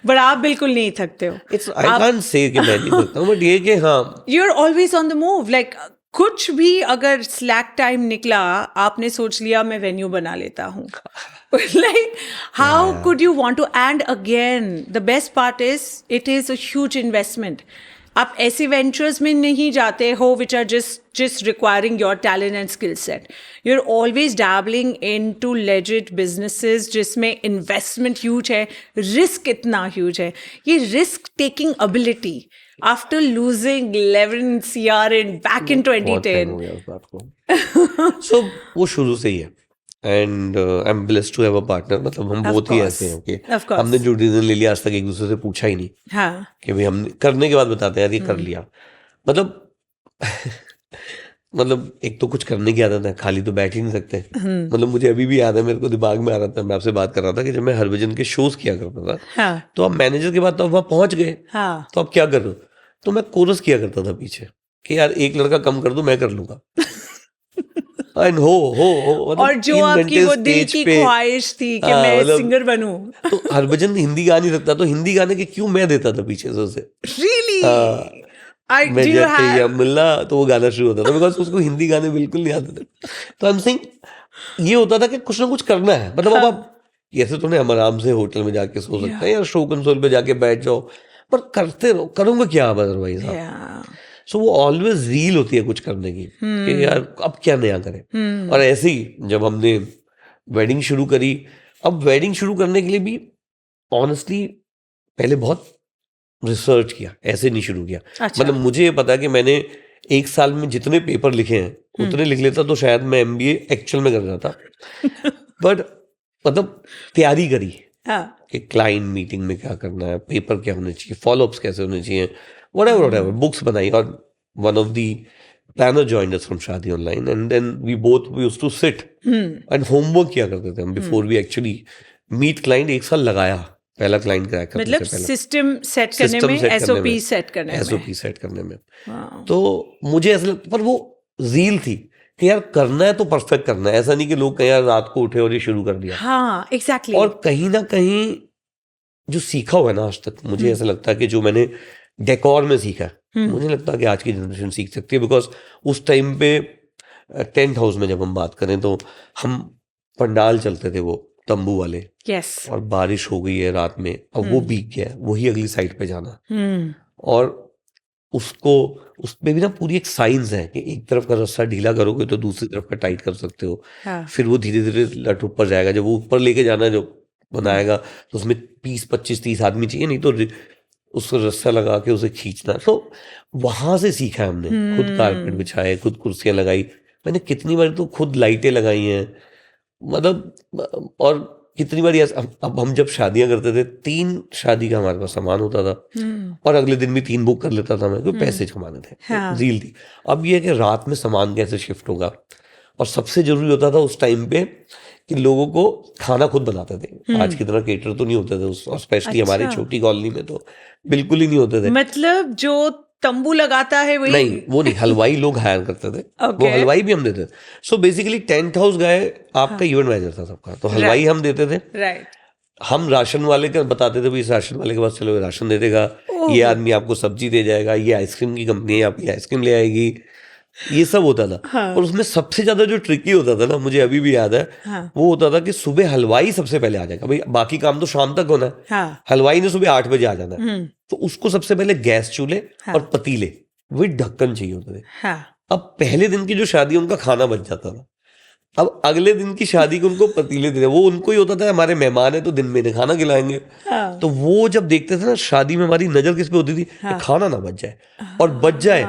बट आप बिल्कुल नहीं थकते हो। इट्स आई कांट से कि मैं नहीं थकता हूँ, बट ये कि हाँ you are always on the move, like कुछ भी अगर स्लैक टाइम निकला, आपने सोच लिया मैं वेन्यू बना लेता हूँ। Like how could you want to? And again, the best part is it is a huge investment. आप ऐसे वेंचर्स में नहीं जाते हो which are just requiring your talent and skill set. You're always dabbling into legit businesses जिसमें investment huge है, risk इतना huge है। ये risk taking ability after losing 11 CR in back in बहुत time 2010. हो गया उस बात को। So वो शुरू से ही है, and I am blessed to have a partner, मतलब हम Of बहुत ही course. ऐसे हैं कि Of course. हमने जो डिसीजन ले लिया आज तक एक दूसरे से पूछा ही नहीं हाँ, कि भाई हमने करने के बाद बताते हैं यार ये कर लिया, मतलब मतलब एक तो कुछ करने की आदत है, खाली तो बैठ ही नहीं सकते। मतलब मुझे अभी भी याद है, मेरे को दिमाग में आ रहा था, मैं आपसे बात कर रहा था कि जब मैं हरभजन के शोज किया करता था, हाँ, तो अब मैनेजर के बाद तो अब वहाँ पहुंच गए, हाँ। तो अब क्या कर रहे हो, तो मैं कोरस किया करता था पीछे कि यार एक लड़का कम कर दो मैं कर लूंगा। एंड हो मतलब और जो 3 आपकी घंटे वो दिल स्टेज की पे, ख्वाहिश थी कि हाँ, मैं मतलब- सिंगर बनूं। तो हरभजन हिंदी गा नहीं सकता, तो हिंदी गाने के क्यों मैं देता था पीछे से उसे, Really? हाँ। I मैं do you जब have यमला तो वो गाना शुरू होता था, बिकॉज उसको हिंदी गाने बिल्कुल नहीं आते थे। तो आई एम सेइंग ये होता था कि कुछ ना कुछ करना है, मतलब अब आप ऐसे तो नहीं हम आराम से होटल में जाके सो सकते हैं या शो कंसोल पे जाके बैठ जाओ, पर करते रहो, करूंगा क्या अदरवाइज आप। Yeah. सो वो ऑलवेज रील होती है कुछ करने की कि यार अब क्या नया करें। और ऐसे ही जब हमने वेडिंग शुरू करी, अब वेडिंग शुरू करने के लिए भी ऑनेस्टली पहले बहुत रिसर्च किया, ऐसे नहीं शुरू किया। अच्छा। मतलब मुझे ये पता कि मैंने एक साल में जितने पेपर लिखे हैं उतने लिख लेता तो शायद मैं MBA एक्चुअल में कर रहा था। बट मतलब तैयारी करी हाँ, कि क्लाइंट मीटिंग में क्या करना है, पेपर क्या होने चाहिए, फॉलोअप्स कैसे होने चाहिए, whatever, बुक्स बनाई, और one of the planner joined us from Shaadi online, and then we both used to sit and homework किया करते थे हम before we actually meet client. एक साल लगाया पहला क्लाइंट क्रैक करने मतलब से पहले, सिस्टम सेट करने में, SOP सेट करने में। SOP सेट करने में। Wow. तो मुझे ऐसा लगता, पर वो रील थी कि यार करना है तो परफेक्ट करना है, ऐसा नहीं कि लोग कहीं यार रात को उठे और ये शुरू कर दिया। हाँ, एग्जैक्टली। और कहीं ना कहीं जो सीखा हुआ है ना आज तक, मुझे ऐसा लगता है कि जो मैंने डेकोर में सीखा है, मुझे लगता है कि आज की जनरेशन सीख सकती है। बिकॉज उस टाइम पे टेंट हाउस में जब हम बात करें तो हम पंडाल चलते थे वो तंबू वाले, यस। और बारिश हो गई है रात में, अब वो भीग गया है, वही अगली साइड पे जाना, और उसको उसमें भी ना पूरी एक साइंस है कि एक तरफ का रस्सा ढीला करोगे तो दूसरी तरफ का टाइट कर सकते हो। हाँ। फिर वो धीरे धीरे लट ऊपर जाएगा, जब वो ऊपर लेके जाना है जो बनाएगा तो उसमें 20-25-30 आदमी चाहिए, नहीं तो उसको रस्सा लगा के उसे खींचना। तो वहां से सीखा है हमने, खुद कारपेट बिछाए, खुद कुर्सियां लगाई, मैंने कितनी बार तो खुद लाइटें लगाई हैं, मतलब और कितनी बार अब हम जब शादियां करते थे 3 शादी का हमारे पास सामान होता था, और अगले दिन भी 3 बुक कर लेता था मैं, क्योंकि पैसे कमाने थे, हाँ। रील थी। अब ये है कि रात में सामान कैसे शिफ्ट होगा, और सबसे जरूरी होता था उस टाइम पे कि लोगों को खाना खुद बनाते थे। आज की तरह केटर तो नहीं होते थे और स्पेशली हमारी अच्छा। छोटी कॉलोनी में तो बिल्कुल ही नहीं होते थे। मतलब जो तंबू लगाता है वही? नहीं, वो नहीं, हलवाई लोग हायर करते थे। Okay. वो हलवाई भी हम देते थे। सो बेसिकली टेंट हाउस गए, आपका इवेंट मैनेजर था सबका, तो हलवाई हम देते थे। राइट। हम राशन वाले का बताते थे, भाई इस राशन वाले के पास चलो, राशन दे देगा, ये आदमी आपको सब्जी दे जाएगा, ये आइसक्रीम की कंपनी है आपकी आइसक्रीम ले आएगी, ये सब होता था। हाँ। और उसमें सबसे ज्यादा जो ट्रिकी होता था ना, मुझे अभी भी याद है, हाँ। वो होता था कि सुबह हलवाई सबसे पहले आ जाएगा, भाई बाकी काम तो शाम तक होना है, हाँ। हलवाई ने सुबह 8 बजे आ जाना है, तो उसको सबसे पहले गैस चूल्हे हाँ। और पतीले विद ढक्कन चाहिए होते थे। हाँ। अब पहले दिन की जो शादी उनका खाना बच जाता था, अब अगले दिन की शादी को उनको पतीले दे, वो उनको ही होता था हमारे मेहमान है तो दिन में इन्हें खाना खिलाएंगे। हाँ। तो वो जब देखते थे ना शादी में, हमारी नजर किस पे होती थी, कि खाना ना बच जाए, और बच जाए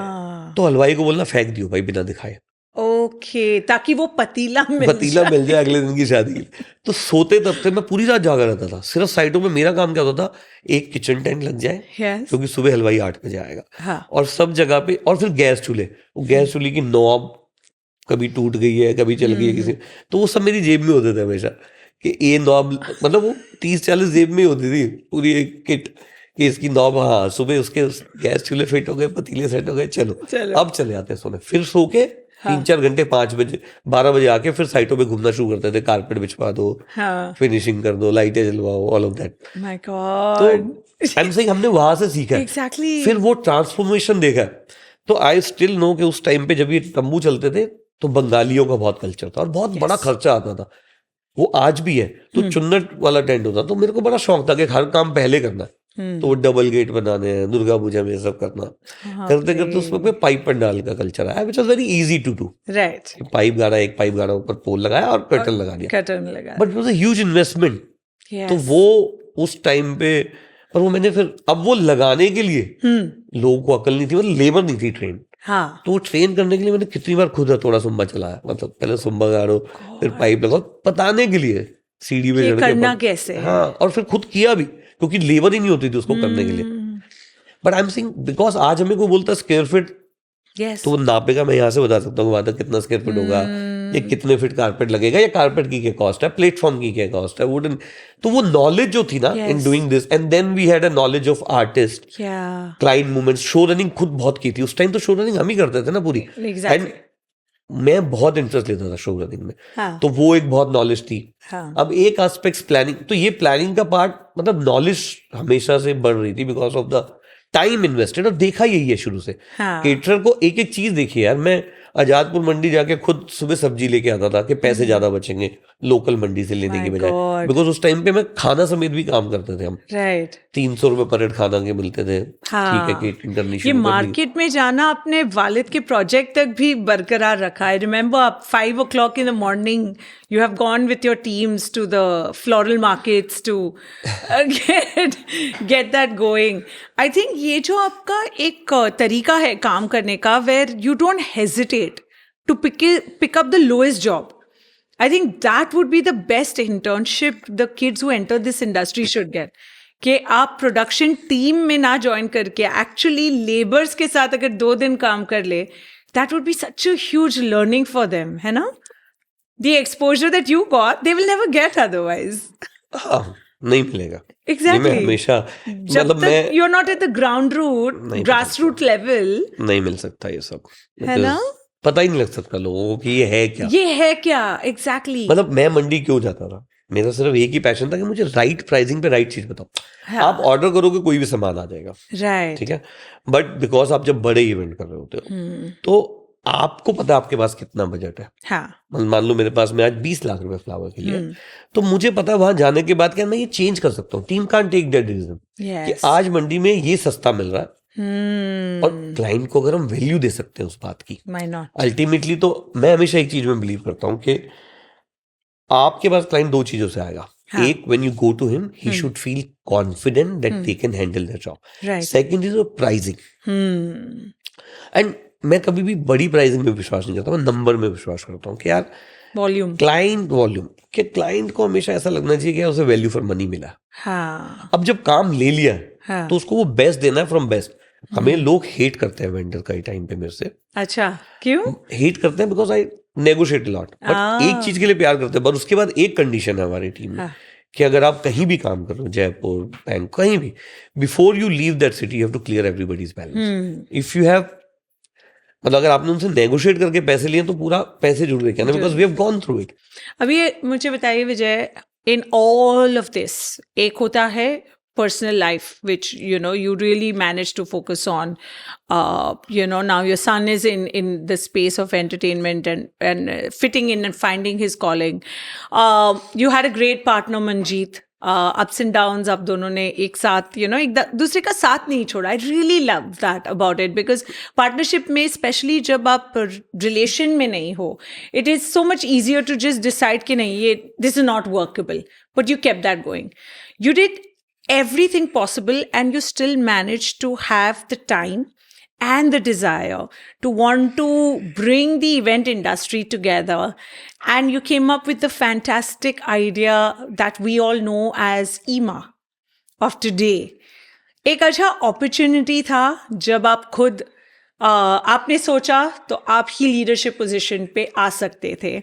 तो हलवाई को बोलना फेंक दियो भाई बिना दिखाए, ओके, ताकि वो पतीला मिल जाए अगले दिन की शादी के लिए। तो सोते तब से मैं पूरी रात जागा रहता था, सिर्फ साइडों में मेरा काम क्या होता था, एक किचन टेंट लग जाए, Yes. क्योंकि सुबह हलवाई 8 बजे आएगा। हाँ। और सब जगह पे, और फिर गैस चूल्हे, वो गैस चूल्हे की नॉब कभी टूट गई है, कभी चल गई है किसी, तो वो सब मेरी जेब में होते थे हमेशा, कि ये नॉब, मतलब वो 30-40 जेब में होती थी पूरी एक किट, कि इसकी नॉब, हाँ सुबह उसके गैस चूल्हे फिट हो गए, पतीले सेट हो गए, चलो अब चले जाते हैं सोने। फिर सो के 3-4 घंटे 5 बजे 12 बजे आके फिर साइटों पे घूमना शुरू करते थे, कारपेट बिछवा दो, फिनिशिंग कर दो, लाइटें जलवाओ, ऑल ऑफ दैट। माय तो गॉड, आई एम सेइंग हमने वहां से सीखा है। एग्जैक्टली। फिर वो ट्रांसफॉर्मेशन देखा है। तो आई स्टिल नो कि उस टाइम पे जब ये तंबू चलते थे तो बंगालियों का बहुत कल्चर था और बहुत बड़ा खर्चा आता था, वो आज भी है। तो चुन्नट वाला टेंट होता, तो मेरे को बड़ा शौक था कि हर काम पहले करना, तो वो डबल गेट बनाने हैं, दुर्गा पूजा में सब करना, करते करते उसमें पे पाइप पंडाल का कल्चर आया, which was very easy to do. Right, pipe गाड़ा, एक पाइप गाड़ा, ऊपर पोल लगाया और कर्टन लगा दिया, कर्टन लगा, but it was a huge investment. तो वो उस टाइम पे, पर वो मैंने फिर, अब वो लगाने के लिए लोगों को अकल नहीं थी, मतलब लेबर नहीं थी ट्रेन। हाँ, तो वो ट्रेन करने के लिए मैंने कितनी बार खुद थोड़ा सुम्बा चलाया, मतलब पहले सुम्बा गाड़ो, फिर पाइप लगाओ, बताने के लिए सीढ़ी पे चढ़ के करना कैसे है। हाँ, और फिर खुद किया भी, क्योंकि लेबर ही नहीं होती थी उसको करने के लिए। But I am saying because आज हमें कोई बोलता है स्क्वायर फीट, तो वो नापेगा, मैं यहाँ से बता सकता हूँ वहां तक कितना स्क्वायर फीट होगा, या कितने फीट कारपेट लगेगा, या कारपेट की क्या कॉस्ट है, प्लेटफॉर्म की क्या कॉस्ट है, वुडन। तो वो नॉलेज जो थी ना in doing this, and then we had a knowledge of artist, client movement, show running खुद बहुत की थी उस टाइम। तो शो रनिंग हम ही करते थे ना पूरी, एंड मैं बहुत इंटरेस्ट लेता था शो रनिंग में। तो वो एक बहुत नॉलेज थी। अब एक एस्पेक्ट प्लानिंग, तो ये प्लानिंग का पार्ट, मतलब नॉलेज हमेशा से बढ़ रही थी because of the time invested. और देखा यही है शुरू से, केटरर को एक एक चीज देखी यार। मैं आजादपुर मंडी जाके खुद सुबह सब्जी लेके आता था कि पैसे ज्यादा बचेंगे लोकल मंडी से लेने की बजाय, बिकॉज उस टाइम पे मैं खाना समेत भी काम करते थे हम। राइट, 300 रुपए पर हेड खाना के मिलते थे। ठीक है, केटरिंग करनी शुरू ये मार्केट में जाना अपने वालिद के प्रोजेक्ट तक भी बरकरार रखा। आई रिमेम्बर आप 5 o'clock in the morning you have gone with your teams to the floral markets to get that going. I think ये जो आपका एक तरीका है काम करने का, where you don't hesitate to pick up the lowest job. I think that would be the best internship the kids who enter this industry should get. कि आप प्रोडक्शन टीम में ना ज्वाइन करके एक्चुअली लेबर्स के साथ अगर 2 दिन काम कर ले, that would be such a huge learning for them, है ना? The exposure that you got, they will never get otherwise. हाँ, नहीं मिलेगा। Exactly. मैं हमेशा, मतलब मैं, you're not at the ground root, grassroots level, नहीं मिल सकता ये सब, है ना? पता ही नहीं लग सकता लोगों को कि ये है क्या। Exactly. मतलब मैं मंडी क्यों जाता था, मेरा सिर्फ एक ही पैशन था कि मुझे राइट प्राइसिंग पे राइट चीज बताओ। आप ऑर्डर करोगे कोई भी सामान आ जाएगा, राइट, ठीक है, बट बिकॉज आप जब बड़े इवेंट कर रहे होते हो तो आपको पता है आपके पास कितना बजट है। मान लो मेरे पास में आज 20 लाख रुपए फ्लावर के लिए, तो मुझे पता है वहां जाने के बाद क्या मैं ये चेंज कर सकता हूँ। Team can't take that decision कि आज मंडी में ये सस्ता मिल रहा है, और क्लाइंट को अगर हम वैल्यू दे सकते हैं उस बात की, अल्टीमेटली। तो मैं हमेशा एक चीज में बिलीव करता हूँ कि आपके पास क्लाइंट 2 चीजों से आएगा। एक, when you go to him he should feel confident that they can handle their job. Second is pricing, and मैं कभी भी बड़ी प्राइसिंग में विश्वास नहीं करता, मैं नंबर में विश्वास करता हूँ कि यार वॉल्यूम, क्लाइंट वॉल्यूम, कि क्लाइंट को हमेशा ऐसा लगना चाहिए कि उसे वैल्यू फॉर मनी मिला। अब जब काम ले लिया तो उसको वो बेस्ट देना है फ्रॉम बेस्ट। हमें लोग हेट करते हैं वेंडर का टाइम पे मेरे से। अच्छा, क्यों हेट करते हैं? Because I negotiate lot, but एक चीज के लिए प्यार करते हैं। पर उसके बाद एक कंडीशन है हमारी टीम में कि अगर आप कहीं भी काम कर रहे हो, जयपुर, बैंक, कहीं भी, before you leave that city you have to clear everybody's balance. If you have, मतलब अगर आपने उनसे नेगोशिएट करके पैसे लिए तो पूरा पैसे जुड़ गए, क्या ना, because we have gone through it. अभी मुझे बताइए Vijay, in all of this एक होता है personal life, which you really managed to focus on. Now your son is in the space of entertainment and fitting in and finding his calling. You had a great partner, Manjeet. Ups and downs आप दोनों ने एक साथ एक दूसरे का साथ नहीं छोड़ा. I really love that about it, because partnership में especially जब आप relation में नहीं हो, it is so much easier to just decide कि नहीं, ये this is not workable, but you kept that going. You did everything possible and you still managed to have the time and the desire to want to bring the event industry together, and you came up with the fantastic idea that we all know as EMA of today. एक अच्छा opportunity था जब आप खुद आपने सोचा तो आप ही leadership position पे आ सकते थे.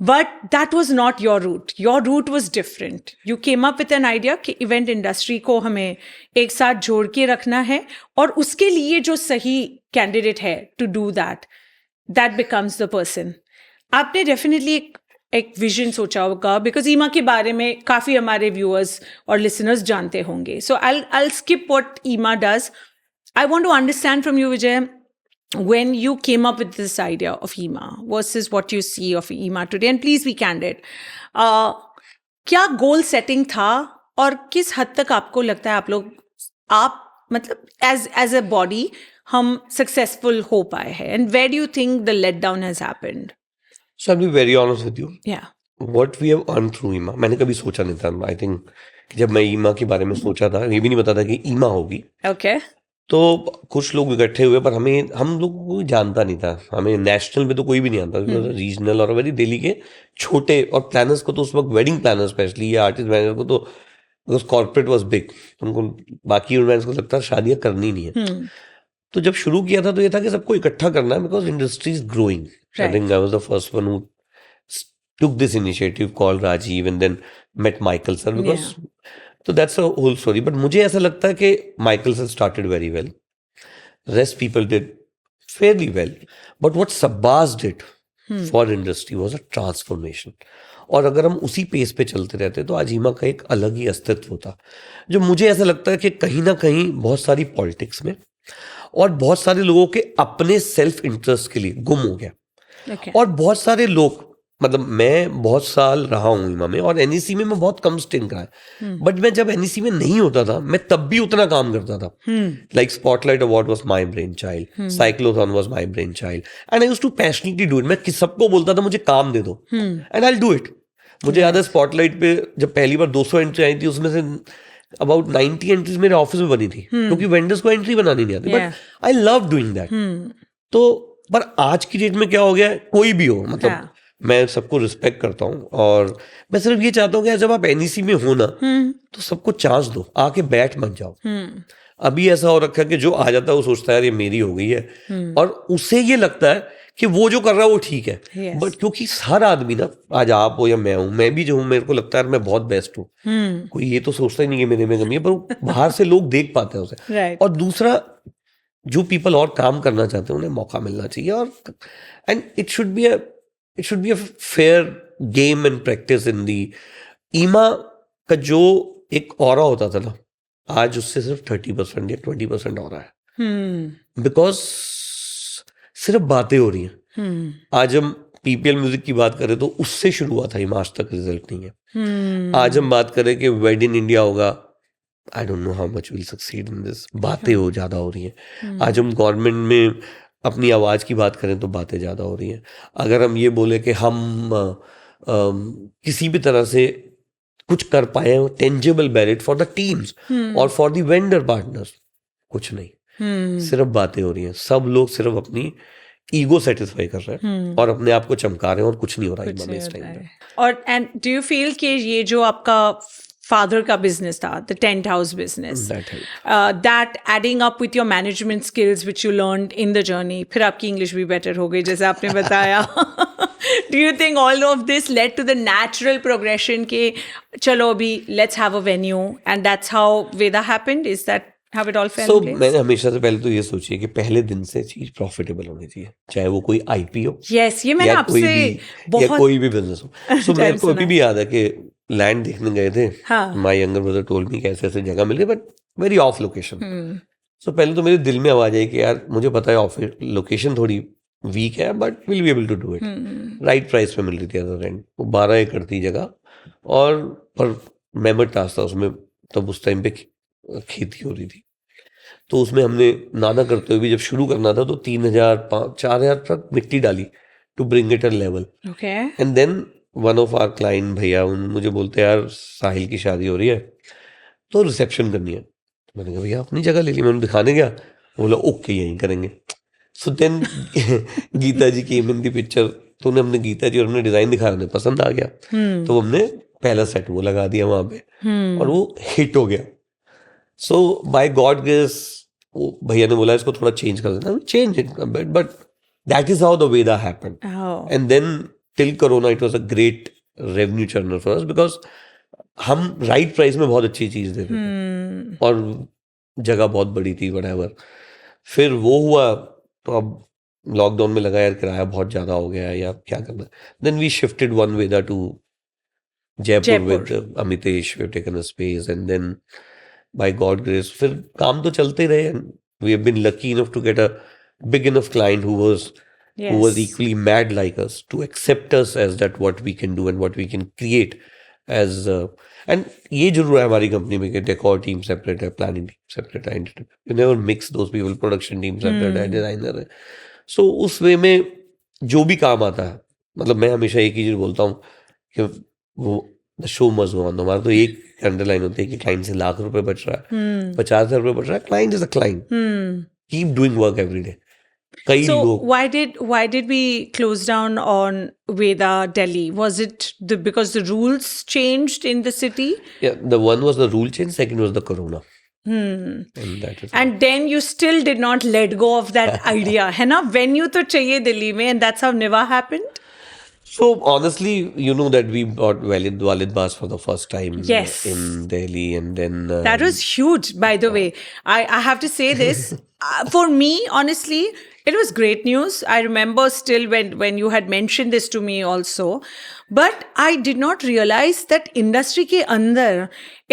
But that was not your route. Your route was different. You came up with an idea कि event industry को हमें एक साथ जोड़ के रखना है और उसके लिए जो सही candidate है to do that, that becomes the person. आपने definitely एक विजन सोचा होगा because ईमा के बारे में काफ़ी हमारे viewers और listeners जानते होंगे. So I'll skip what ईमा does. I want to understand from you, Vijay, when you came up with this idea of EMA versus what you see of EMA today, and please be candid, क्या goal setting था और किस हद तक आपको लगता है आप मतलब as a body हम successful हो पाए हैं, and where do you think the letdown has happened? So I'll be very honest with you. Yeah. What we have earned through EMA, मैंने कभी सोचा नहीं था. I think जब मैं EMA के बारे में सोचा था, ये भी नहीं पता था कि EMA होगी. Okay. तो कुछ लोग इकट्ठे हुए, पर हम लोग को जानता नहीं था. हमें नेशनल में तो कोई भी नहीं आता, रीजनल और वेरी दिल्ली के छोटे, और प्लानर्स को तो उस वक्त वेडिंग प्लानर स्पेशली या आर्टिस्ट मैनेजर को तो बिकॉज कॉर्पोरेट वाज बिग, उनको बाकी इवेंट्स को लगता है शादियां करनी नहीं है. तो जब शुरू किया था तो ये था कि सबको इकट्ठा करना है because industry is growing. I think I was the first one who took this initiative, called Rajiv and then met Michael sir because so that's a whole story. But मुझे ऐसा लगता है कि Michael sir started very well. Rest people did fairly well. But what Sabbaz did for industry was a transformation. और अगर हम उसी pace पे चलते रहते तो आज ईमा का एक अलग ही अस्तित्व होता, जो मुझे ऐसा लगता है कि कहीं ना कहीं बहुत सारी पॉलिटिक्स में और बहुत सारे लोगों के अपने सेल्फ इंटरेस्ट के लिए गुम हो गया. और बहुत सारे लोग, मतलब मैं बहुत साल रहा हूँ ईमा में और एनईसी में मैं बहुत कम स्टिंग रहा है, बट मैं जब एनईसी में नहीं होता था मैं तब भी उतना काम करता था. Like spotlight award was my brainchild, cyclothon was my brainchild, and I used to passionately do it. मैं सबको बोलता था मुझे काम दे दो and I will do it. मुझे याद है स्पॉटलाइट पे जब पहली बार 200 एंट्री आई थी, उसमें से अबाउट 90 एंट्रीज मेरे ऑफिस में बनी थी, क्योंकि वेंडर्स को एंट्री बनानी नहीं आती. But I love doing that. तो पर आज की डेट में क्या हो गया, कोई भी हो, मतलब मैं सबको रिस्पेक्ट करता हूँ और मैं सिर्फ ये चाहता हूँ कि जब आप एनईसी में हो ना तो सबको चांस दो, आके बैठ मत जाओ. अभी ऐसा हो रखा है कि जो आ जाता है वो सोचता है यार ये मेरी हो गई है, और उसे ये लगता है कि वो जो कर रहा है वो ठीक है. बट क्योंकि हर आदमी ना, आज आप हो या मैं हूँ, मैं भी जो हूँ, मेरे को लगता है मैं बहुत बेस्ट हूँ. कोई ये तो सोचता ही नहीं कि मेरे में कमी है, पर बाहर से लोग देख पाते हैं उसे. और दूसरा, जो पीपल और काम करना चाहते हैं उन्हें मौका मिलना चाहिए. और and it should be a fair game and practice in the. ईमा का जो एक ऑरा होता था ना, आज उससे सिर्फ 30% या 20% हो रहा है, बिकॉज सिर्फ बातें हो रही हैं. आज हम पीपीएल म्यूजिक की बात करें तो उससे शुरू हुआ था, ईमा आज तक रिजल्ट नहीं है. आज हम बात करें कि वेड इन इंडिया होगा, आई don't know how much will succeed in this. बातें हो ज्यादा हो रही हैं. आज हम गवर्नमेंट में अपनी आवाज की बात करें तो बातें ज्यादा हो रही हैं. अगर हम ये बोले कि हम किसी भी तरह से कुछ कर पाए tangible benefit for the teams और फॉर द वेंडर पार्टनर्स, कुछ नहीं. सिर्फ बातें हो रही हैं. सब लोग सिर्फ अपनी ईगो सेटिस्फाई कर रहे हैं और अपने आप को चमका रहे हैं, और कुछ नहीं हो रहा है इस टाइम पे. और एंड डू यू फील कि ये जो आपका father का business था, the tent house business, that adding up with your management skills which you learned in the journey, फिर आपकी English भी better हो गई जैसे आपने बताया. Do you think all of this led to the natural progression कि चलो अभी let's have a venue, and that's how Veda happened? Is that how it all fell in place? मैंने हमेशा से पहले तो ये सोची है कि पहले दिन से चीज प्रॉफिटेबल होनी चाहिए, चाहे वो कोई आईपी हो, yes, ये मैंने आपसे या कोई भी बिजनेस हो. सो मेरे को अभी भी याद है कि लैंड देखने गए थे. My younger brother told me कैसे ऐसे जगह मिल गई, बट वेरी ऑफ लोकेशन. सो पहले तो मेरे दिल में आवाज आई कि यार मुझे पता है ऑफ लोकेशन थोड़ी वीक है, but will be able to do it. Right price पे मिल रही थी अदर रेंट. वो 12 एकड़ थी जगह, और पर मेमर टास्क था उसमें. तब उस टाइम पे खेती हो रही थी, तो उसमें हमने नाना करते हुए भी जब शुरू करना था तो 3,000-4,000 तक मिट्टी डाली to bring it a level. And then one of our client भैया मुझे बोलते यार साहिल की शादी हो रही है तो रिसेप्शन करनी है. मैंने कहा भैया अपनी जगह ले ली. मैंने दिखाने गया, बोला ओके यहीं करेंगे. सो देन गीता जी की इन दी पिक्चर, तो उन्हें हमने गीता जी और हमने डिजाइन दिखाया, उन्हें पसंद आ गया. तो हमने पहला सेट वो लगा दिया वहां पे, और वो हिट हो गया. सो बाय गॉड ग्रेस वो भैया ने बोला इसको थोड़ा चेंज कर देना, change it, but that is how the वेदा happened. And then till Corona it was a great revenue churner for us because हम राइट प्राइस में बहुत अच्छी चीज देते थे और जगह बहुत बड़ी थी whatever. फिर वो हुआ तो अब लॉकडाउन में लगा यार किराया बहुत ज्यादा हो गया है या क्या करना. Then we shifted one Veda to Jaipur with Amitesh. We've taken a space and then by God grace फिर काम तो चलते रहे and we have been lucky enough to get a big enough client who was equally mad like us to accept us as that what we can do and what we can create as and ये जरूर है हमारी company में कि decor team separate है, planning team separate है, you never mix those people, production team separate है, designer है. सो उस वे में जो भी काम आता है, मतलब मैं हमेशा एक ही चीज बोलता हूँ कि वो the show must go on. हमारा तो एक अंडरलाइन होती है कि क्लाइंट से लाख रुपए बच रहा है, 50,000 रुपए बच रहा है, client is a client, keep doing work every day. So why did we close down on Veda Delhi? Was it because the rules changed in the city? Yeah, the one was the rule change, second was the Corona. And then you still did not let go of that idea, है ना? Venue तो चाहिए दिल्ली में, and that's how Niva happened. So honestly, you know that we bought Walid Bas for the first time in Delhi, and then that was huge. By the way, I have to say this. For me, honestly, it was great news. I remember still when you had mentioned this to me also. But I did not realize that industry ke andar,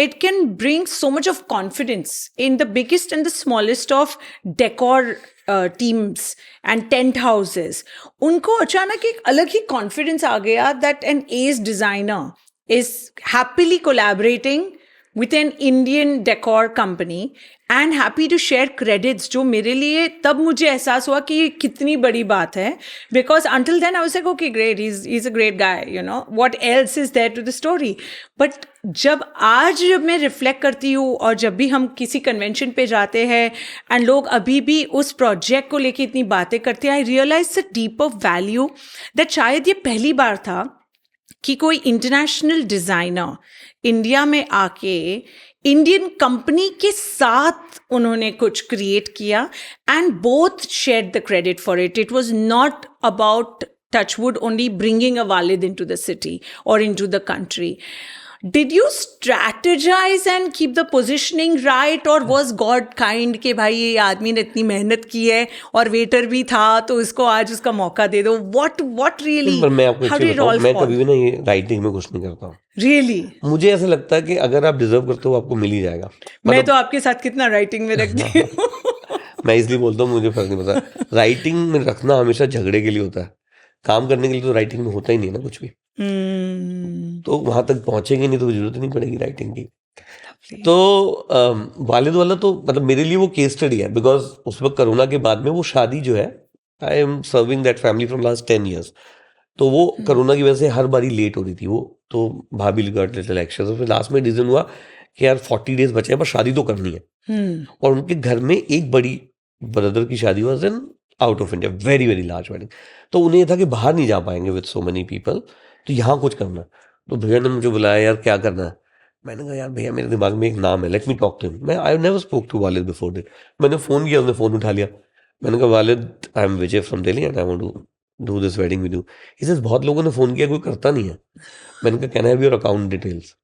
it can bring so much of confidence in the biggest and the smallest of decor teams and tent houses. उनको अचानक एक अलग ही confidence आ गया that an ace designer is happily collaborating with an Indian decor company and happy to share credits, जो मेरे लिए तब मुझे एहसास हुआ कि ये कितनी बड़ी बात है. Because until then I was like, okay, great, he's a great guy, you know, what else is there to the story? But जब मैं रिफ्लेक्ट करती हूँ और जब भी हम किसी कन्वेंशन पे जाते हैं एंड लोग अभी भी उस प्रोजेक्ट को लेके इतनी बातें करते हैं, I realise the deeper value that शायद ये पहली बार था कि कोई इंटरनेशनल डिज़ाइनर इंडिया में आके इंडियन कंपनी के साथ उन्होंने कुछ क्रिएट किया and both shared the credit for it. It was not about touchwood only bringing a Walid into the city or into the country. Did you strategize and keep the positioning right, or was God kind कि भाई ये आदमी ने इतनी मेहनत की है और वेटर भी था तो इसको आज उसका मौका दे दो? What really? मैं आपको एक चीज बताऊं, मैं कभी भी ना ये राइटिंग में कुछ नहीं करता हूँ. Really? मुझे ऐसा लगता है कि अगर आप डिजर्व करते हो आपको मिल ही जाएगा. मैं तो आपके साथ कितना राइटिंग में रखती हूँ. मैं इसलिए बोलता हूँ मुझे फर्क नहीं पड़ता. राइटिंग में रखना हमेशा झगड़े के लिए होता है, काम करने के लिए तो राइटिंग में होता ही नहीं है ना कुछ भी. तो वहां तक पहुंचेंगे नहीं तो जरूरत नहीं पड़ेगी राइटिंग की. तो वालिद वाला तो मतलब मेरे लिए वो केस स्टडी है, बिकॉज उस वक्त कोरोना के बाद में वो शादी जो है, I am serving that family from last 10 years. तो वो कोरोना की वजह से हर बारी लेट हो रही थी. वो तो भाभी गॉट लिटिल एंग्शियस. फिर लास्ट में डिसीजन हुआ कि यार 40 days बचे हैं पर शादी तो करनी है. और उनके घर में एक बड़ी ब्रदर की शादी was in out of India, very very large wedding. तो उन्हें था कि बाहर नहीं जा पाएंगे विद सो मेनी पीपल, तो यहाँ कुछ करना. तो भैया ने मुझे बुलाया, यार क्या करना है. मैंने कहा यार भैया मेरे दिमाग में एक नाम है, let me talk to him. मैं I never spoke to Walid before this. मैंने फ़ोन किया, उसने फ़ोन उठा लिया. मैंने कहा Walid, I am Vijay from Delhi and I want to do this wedding with you. He says बहुत लोगों ने फ़ोन किया, कोई करता नहीं है. मैंने कहा can I have your account details.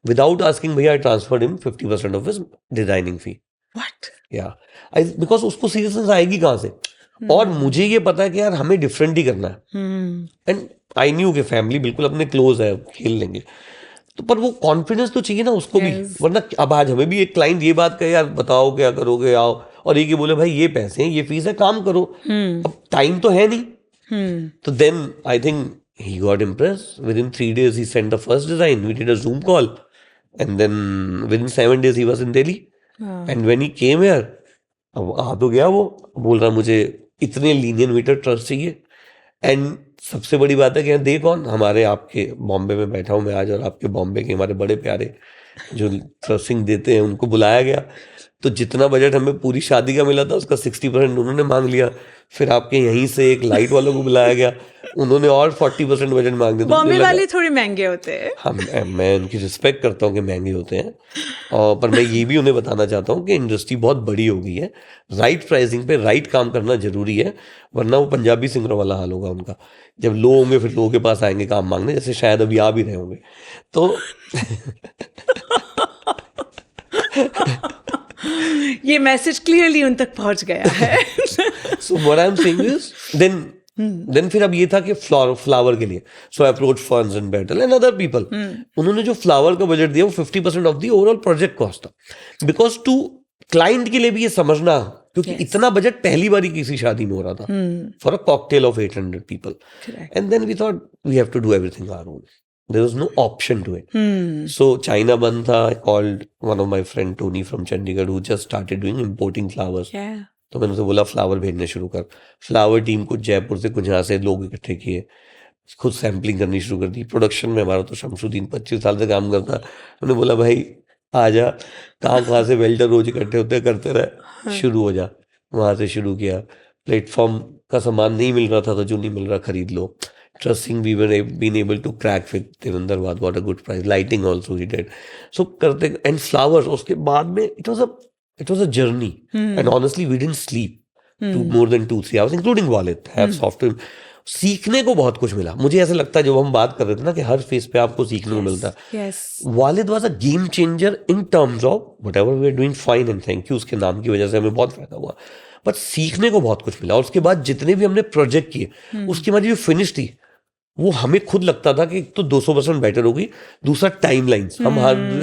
Without asking भैया I transferred him 50% of his designing fee. What? या बिकॉज उसको सीरियसनेस आएगी कहाँ से. और मुझे ये पता है कि यार हमें डिफरेंट ही करना है. एंड आई न्यू कि फैमिली बिल्कुल अपने क्लोज है, खेल लेंगे. तो पर वो कॉन्फिडेंस तो चाहिए ना उसको भी. वरना अब आज हमें भी एक क्लाइंट ये बात कहे, यार बताओ क्या करोगे, आओ, और एक ही बोले भाई ये पैसे हैं, ये फीस है, काम करो. अब टाइम तो है नहीं. तो then I think he got impressed. Within 3 days he sent the first design. We did a Zoom call, and then within 7 days he was in Delhi. And when he came here, अब आ तो गया, वो बोल रहा मुझे इतने Linnean metre trust चाहिए. And सबसे बड़ी बात है कि दे कौन, हमारे आपके बॉम्बे में बैठा हूँ मैं आज, और आपके बॉम्बे के हमारे बड़े प्यारे जो ट्रस्टिंग देते हैं उनको बुलाया गया. तो जितना बजट हमें पूरी शादी का मिला था उसका 60% उन्होंने मांग लिया. फिर आपके यहीं से एक लाइट वालों को बुलाया गया, उन्होंने और 40% बजट मांग दिया. बॉम्बे वाले थोड़े महंगे होते हैं. हाँ, मैं उनकी रिस्पेक्ट करता हूँ कि महंगे होते हैं. और पर मैं ये भी उन्हें बताना चाहता हूँ कि इंडस्ट्री बहुत बड़ी हो गई है. राइट प्राइसिंग पे राइट काम करना जरूरी है, वरना वो पंजाबी सिंगरों वाला हाल होगा उनका जब लोग होंगे फिर लोगों के पास आएंगे काम मांगने, जैसे शायद अभी आ भी रहे होंगे तो ये मैसेज क्लियरली उन तक पहुंच गया है. So what I'm saying is, then फिर अब ये था कि फ्लावर के लिए, so I approached Funds and Battle and other people. उन्होंने जो फ्लावर का बजट दिया वो 50% of the overall project cost था, बिकॉज टू क्लाइंट के लिए भी ये समझना, क्योंकि इतना बजट पहली बार ही किसी शादी में हो रहा था for a cocktail of 800 people, and then we thought we have to do everything our own. There was no option to it. So China बंद था. I called one of my friend Tony from Chandigarh who just started doing importing flowers. तो मैंने उसे बोला flower भेजने शुरू कर. Flower team कुछ जयपुर से कुछ यहाँ से लोग इकट्ठे किए, खुद सैम्पलिंग करनी शुरू कर दी. प्रोडक्शन में हमारा तो शमशुद्दीन 25 साल से काम करता. मैंने बोला भाई आजा, कहाँ से वेल्डर रोज इकट्ठे होते करते रहे, शुरू हो जा. वहाँ से शुरू किया. प्लेटफॉर्म का सामान नहीं मिल रहा था तो जो नहीं मिल रहा खरीद लो. Trusting we were been able to crack with Devendra Wad, got a good price. Lighting also he did. So करते, and flowers उसके बाद में it was a journey. And honestly we didn't sleep more than 2-3 hours, including Walid. Have software. सीखने को बहुत कुछ मिला. मुझे ऐसा लगता है जब हम बात कर रहे थे ना कि हर फेस पे आपको सीखने को मिलता है. Walid was a game changer in terms of whatever we were doing fine and thank you. उसके नाम की वजह से हमें बहुत फायदा हुआ. बट सीखने को बहुत कुछ मिला. और उसके बाद जितने भी हमने प्रोजेक्ट किए उसके बाद जो फिनिश थी वो हमें खुद लगता था कि एक तो 200% बेटर होगी, दूसरा टाइमलाइंस. हम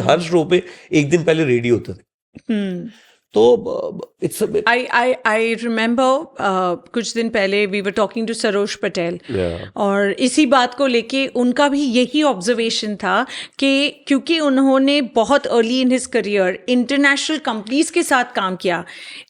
हर शो पे एक दिन पहले रेडी होते थे. तो इट्स आई रिमेम्बर कुछ दिन पहले we were talking to Saroj Patel, और इसी बात को लेके उनका भी यही ऑब्जर्वेशन था कि क्योंकि उन्होंने बहुत early in his career international companies के साथ काम किया,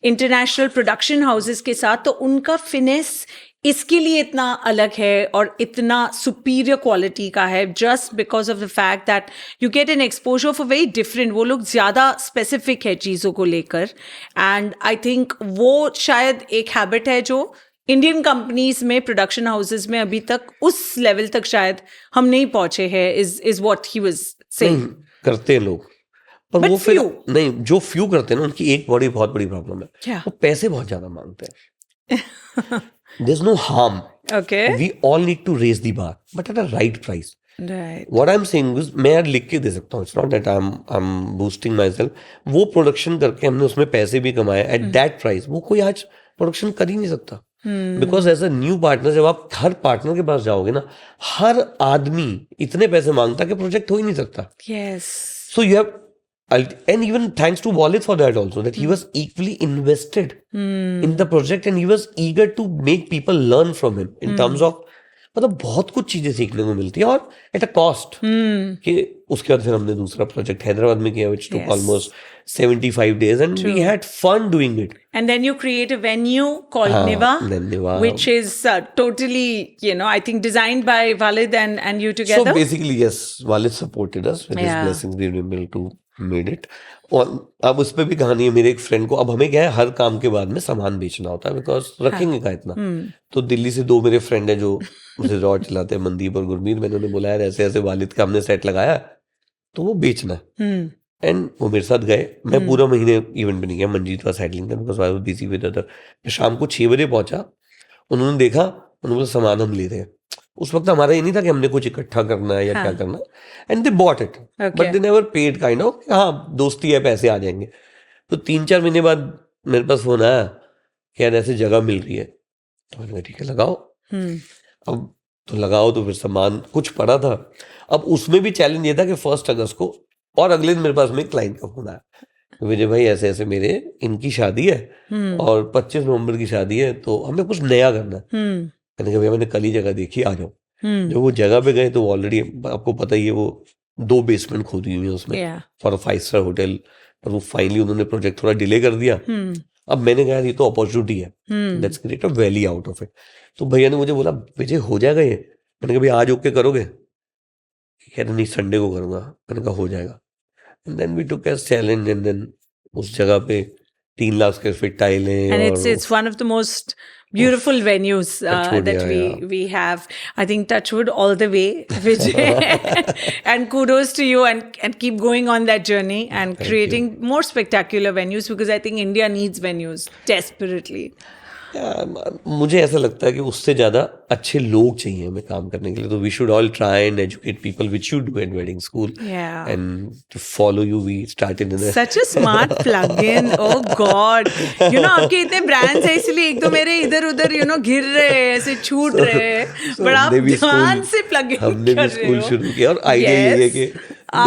इंटरनेशनल प्रोडक्शन हाउसेस के साथ, तो उनका फिनेस इसके लिए इतना अलग है और इतना सुपीरियर क्वालिटी का है, just because of the fact that you get an exposure for very different. वो लोग ज़्यादा स्पेसिफिक है चीज़ों को लेकर, एंड आई थिंक वो शायद एक हैबिट है जो इंडियन कंपनीज में, प्रोडक्शन हाउसेज में अभी तक उस लेवल तक शायद हम नहीं पहुंचे हैं. Is what he was saying. करते हैं लोग, पर But वो फिर few. नहीं, जो फ्यू करते हैं ना उनकी एक बहुत बड़ी प्रॉब्लम है. क्या? वो पैसे बहुत ज्यादा मांगते हैं. There's no harm. Okay. We all need to raise the bar, but at a right price. Right. What I'm saying is, मैं यार लिख के दे सकता हूँ. It's not that I'm boosting myself. वो प्रोडक्शन करके हमने उसमें पैसे भी कमाए at that price. वो कोई आज प्रोडक्शन कर ही नहीं सकता. Because as a new partner जब आप हर पार्टनर के पास जाओगे ना, हर आदमी इतने पैसे मांगता कि प्रोजेक्ट हो ही नहीं सकता. Yes. So you have, and even thanks to Walid for that also, that he was equally invested in the project and he was eager to make people learn from him in terms of, मतलब बहुत कुछ चीजें सीखने को मिलती है और at a cost. कि उसके बाद फिर हमने दूसरा प्रोजेक्ट हैदराबाद में किया which took almost 75 days and we had fun doing it. And then you create a venue called Niva, which is totally, I think designed by Walid and you together. So basically, yes, Walid supported us with his blessings. We were able to made it. और अब उस पर भी कहानी है. मेरे एक friend को, अब हमें क्या है, हर काम के बाद में सामान बेचना होता है, बिकॉज रखेंगे का इतना. तो दिल्ली से 2 मेरे फ्रेंड है जो रिजॉर्ट चलाते हैं, मनदीप और गुरमीत. मैंने उन्हें बोला यार ऐसे ऐसे वालिद का हमने सेट लगाया तो वो बेचना है. एंड वो मेरे साथ गए. मैं पूरा महीने इवेंट पे नहीं गया, मंजीत का सेटलिंग था because I was busy with other. मैं शाम को 6 बजे पहुंचा. उन्होंने देखा, उन्होंने बोला सामान हम ले रहे हैं. उस वक्त हमारा ये नहीं था कि हमने कुछ इकट्ठा करना है या क्या करना है. And they bought it, but they never paid kind of. हाँ दोस्ती है, पैसे आ जाएंगे. तो 3-4 महीने बाद मेरे पास फोन आया कि यार ऐसे जगह मिल रही है. तो मैंने कहा ठीक है लगाओ. अब तो लगाओ, तो फिर सामान कुछ पड़ा था. अब उसमें भी चैलेंज ये था कि 1 अगस्त को, और अगले दिन मेरे पास में क्लाइंट का फोन आया, विजय भाई ऐसे ऐसे मेरे इनकी शादी है और 25 नवंबर की शादी है, तो हमें कुछ नया करना है. मैंने कहा भैया मैंने कल ही जगह देखी, आ जाओ. जब वो जगह पे गए तो ऑलरेडी आपको पता ही है वो 2 बेसमेंट खोदी हुई है उसमें फॉर 5 स्टार होटल. पर वो फाइनली उन्होंने प्रोजेक्ट थोड़ा डिले कर दिया. अब मैंने कहा ये तो अपॉर्चुनिटी है, let's create a valley out of it. तो भैया ने मुझे बोला विजय हो जाएगा ये. मैंने कहा भैया आज ओके करोगे? कह रहे नहीं संडे को करूंगा. मैंने कहा हो जाएगा. And then we took as challenge, and then उस जगह पे 3 लाख स्क्वायर फीट टाइलें. And it's one of the most beautiful venues that we have. I think Touchwood all the way, Vijay. And kudos to you, and keep going on that journey and creating more spectacular venues, because I think India needs venues desperately. मुझे ऐसा लगता है कि उससे ज्यादा अच्छे लोग चाहिए हमें काम करने के लिए, तो we should all try and educate people which you do at wedding school Yeah. And to follow you we started in Such a smart plug-in. Oh God. आपके इतने ब्रांड्स हैं इसलिए एक तो मेरे इधर उधर गिर रहे हैं, ऐसे छूट रहे हैं, बट आप ध्यान से प्लग इन हमने कर भी रहे स्कूल हो. शुरू किया और आइडिया यही है कि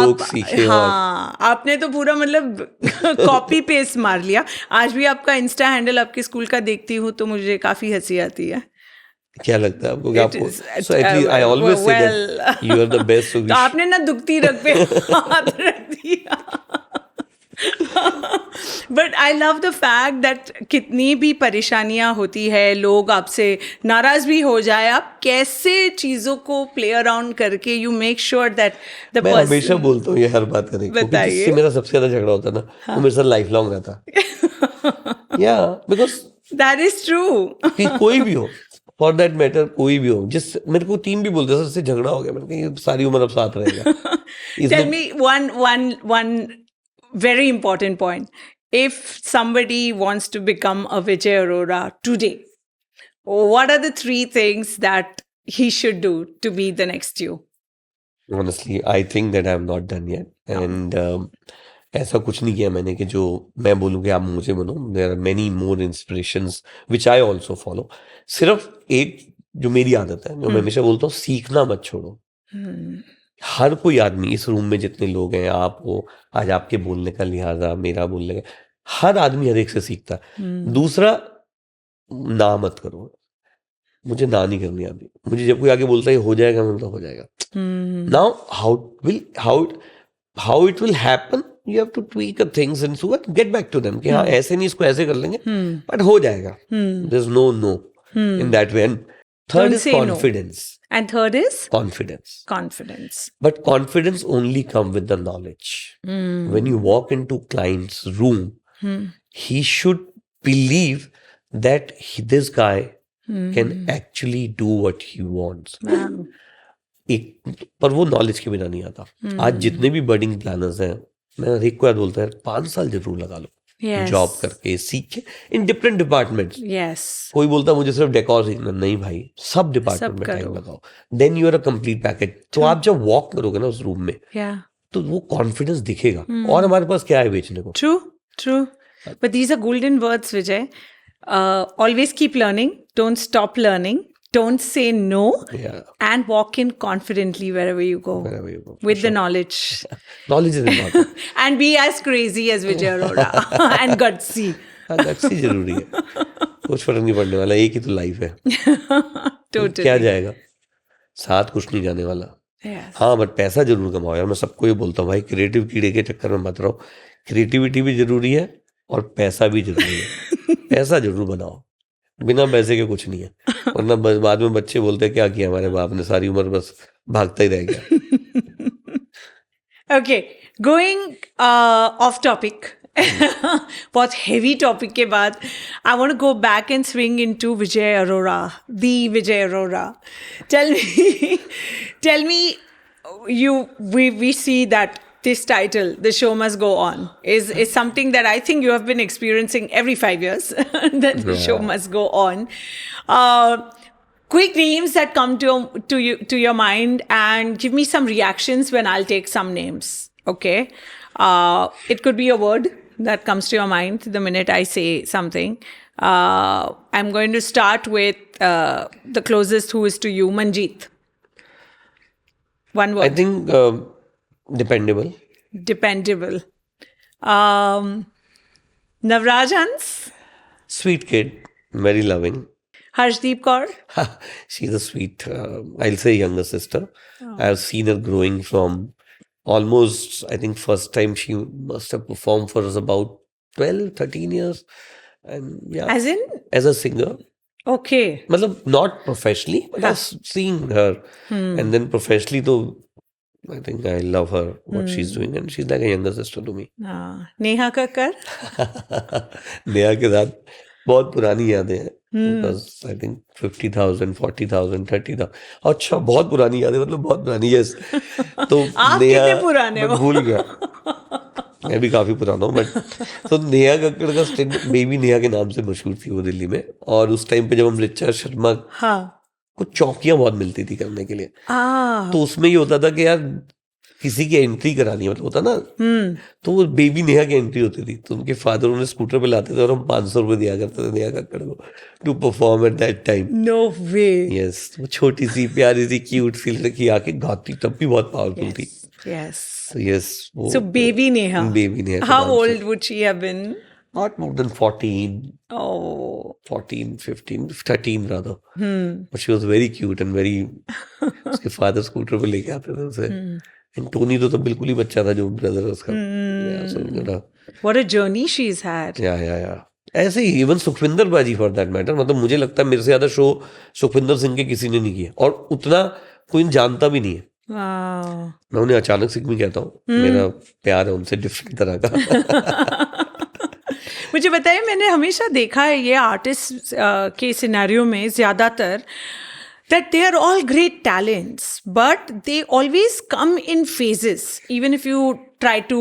लोग सीखे. और हाँ, आपने तो पूरा मतलब कॉपी पेस्ट मार लिया. आज भी आपका इंस्टा हैंडल आपके स्कूल का देखती हूँ तो मुझे काफी हंसी आती है. क्या लगता है आपको कि It आपको is- so at least I always say that well- you are the best, so we तो आपने ना दुखती रग पे हाथ रख दिया. But I love the fact that कितनी भी परेशानियां होती है, लोग आपसे नाराज भी हो जाए, आप कैसे चीजों को प्ले अराउंड करके you make sure that the मैं हमेशा बोलता हूँ ये हर बात करने की, क्योंकि बताइए. जिससे मेरा सबसे ज्यादा झगड़ा होता है ना वो मेरे साथ लाइफ लॉन्ग रहता. या बिकॉज दैट इज ट्रू. कोई भी हो, फॉर दैट मैटर कोई भी हो, जिस मेरे को टीम भी बोलते हैं सर इससे झगड़ा हो गया, मैंने कहा ये सारी उम्र अब साथ रहेगा. Tell me one very important point. If somebody wants to become a Vijay Arora today, what are the 3 things that he should do to be the next you? Honestly, I think that I have not done yet. And ऐसा कुछ नहीं किया मैंने कि जो मैं बोलूँ कि आप मुझे बनो. There are many more inspirations which I also follow. सिर्फ एक जो मेरी आदत है, जो मैं हमेशा बोलता हूँ, सीखना मत छोड़ो. हर कोई आदमी इस रूम में जितने लोग हैं, आप हो, आज आपके बोलने का लिहाजा, मेरा बोलने का, हर आदमी हर एक से सीखता है. दूसरा, ना मत करो. मुझे ना नहीं करनी आती. मुझे जब कोई आगे बोलता है हो जाएगा, मैं तो हो जाएगा. Now how it will happen, you have to tweak things and so get back to them कि हाँ ऐसे नहीं, इसको ऐसे कर लेंगे, बट हो जाएगा. There is no in that way. And third Don't is say no. Confidence. And third is Confidence. confidence. But confidence only comes with the knowledge. When you walk into client's room, he should believe that this guy can actually do what he wants. पर वो knowledge के बिना नहीं आता. आज जितने भी बर्डिंग planners हैं, मैं हर एक को याद बोलता है 5 साल जरूर लगा लो. Yes. जॉब करके सीख के इन डिफरेंट डिपार्टमेंट्स. Yes. कोई बोलता है मुझे सिर्फ डेकोर सीखना, नहीं भाई, सब डिपार्टमेंट में टाइम लगाओ. Then you are a complete package. तो आप जब वॉक करोगे ना उस रूम में, Yeah. तो वो कॉन्फिडेंस दिखेगा. और हमारे पास क्या है बेचने को. True. But these are golden words, Vijay. Always keep learning. Don't stop learning. Don't say no. Yeah. And walk in confidently wherever you go. Wherever you go, With the knowledge. Knowledge is important. And be as crazy as Vijay Arora. And gutsy. अच्छी जरूरी है. कुछ फर्क नहीं पड़ने वाला, एक ही तो लाइफ है. Totally. क्या जाएगा, साथ कुछ नहीं जाने वाला. Yes. हाँ, बट पैसा जरूर कमाओ यार. मैं सबको ये बोलता हूँ भाई, क्रिएटिव कीड़े के चक्कर में मत रहो. क्रिएटिविटी भी जरूरी है और पैसा भी जरूरी है. पैसा जरूर बनाओ, बिना पैसे के कुछ नहीं है. वरना बाद में बच्चे बोलते हैं क्या किया हमारे बाप ने, सारी उम्र बस भागता ही रह गया. Okay, going off topic. बहुत heavy topic के बाद I want to go back and swing into Vijay Arora, the Vijay Arora. Tell me, we see that this title, The Show Must Go On, is something that I think you have been experiencing every 5 years. That the show must go on. Quick names that come to your mind, and give me some reactions when I'll take some names. Okay, it could be a word that comes to your mind the minute I say something. I'm going to start with the closest who is to you, Manjeet. One word. I think dependable. Dependable. Navraj Hans. Sweet kid, very loving. Harshdeep Kaur. She's a sweet, I'll say younger sister. I've seen her growing from almost, I think first time she must have performed for us about 12, 13 years. And yeah, As in? as a singer. Okay. मतलब not professionally, but I've seen her. And then professionally, though, I think I love her, what she's doing. And she's like a younger sister to me. Neha Kakkar. Neha के साथ बहुत पुरानी यादें हैं. Because I think 50,000, 40,000, 30,000. अच्छा, बहुत पुरानी यादें, मतलब बहुत पुरानी. यस. तो आप नेहा, कितने पुराने मैं हो? भूल गया. मैं भी काफी पुराना हूँ बट तो नेहा कक्कड़ का स्टेट बेबी नेहा के नाम से मशहूर थी वो दिल्ली में, और उस टाइम पे जब हम रिचा शर्मा हाँ को चौकियां बहुत मिलती थी करने के लिए, आ तो उसमें ये होता था कि यार किसी की एंट्री करानी है, मतलब होता ना, तो वो बेबी नेहा की एंट्री होती थी, तो उनके फादर उन्हें स्कूटर पे लाते थे और हम 500 रुपये दिया करते थे नेहा कक्कड़ को to perform at that time. No way yes, वो छोटी सी प्यारी सी क्यूट सी लड़की आके गाती, तब भी बहुत पावरफुल थी। यस So yes, वो So baby Neha. Baby Neha के How नाम से। old would she have been? Not more than 14, Oh. 14, 15, 13 rather. But she was very cute and very उसके फादर स्कूटर पे लेके आते थे उसे। एंड टोनी तो तब बिल्कुल ही बच्चा था जो ब्रदर उसका। Yeah, so you know, What a journey she's had. yeah. ऐसे ही इवन सुखविंदर बाजी फॉर दैट मैटर, मतलब मुझे लगता है मेरे से ज्यादा शो सुखविंदर सिंह के किसी ने नहीं किया, और उतना कोई जानता भी नहीं है। Wow. मैं उन्हें अचानक सिंह भी कहता हूँ, मेरा प्यार है उनसे डिफरेंट तरह का। मुझे बताइए, मैंने हमेशा देखा है ये आर्टिस्ट के सिनेरियो में ज़्यादातर that they are all great talents, but they always come in phases. Even if you try to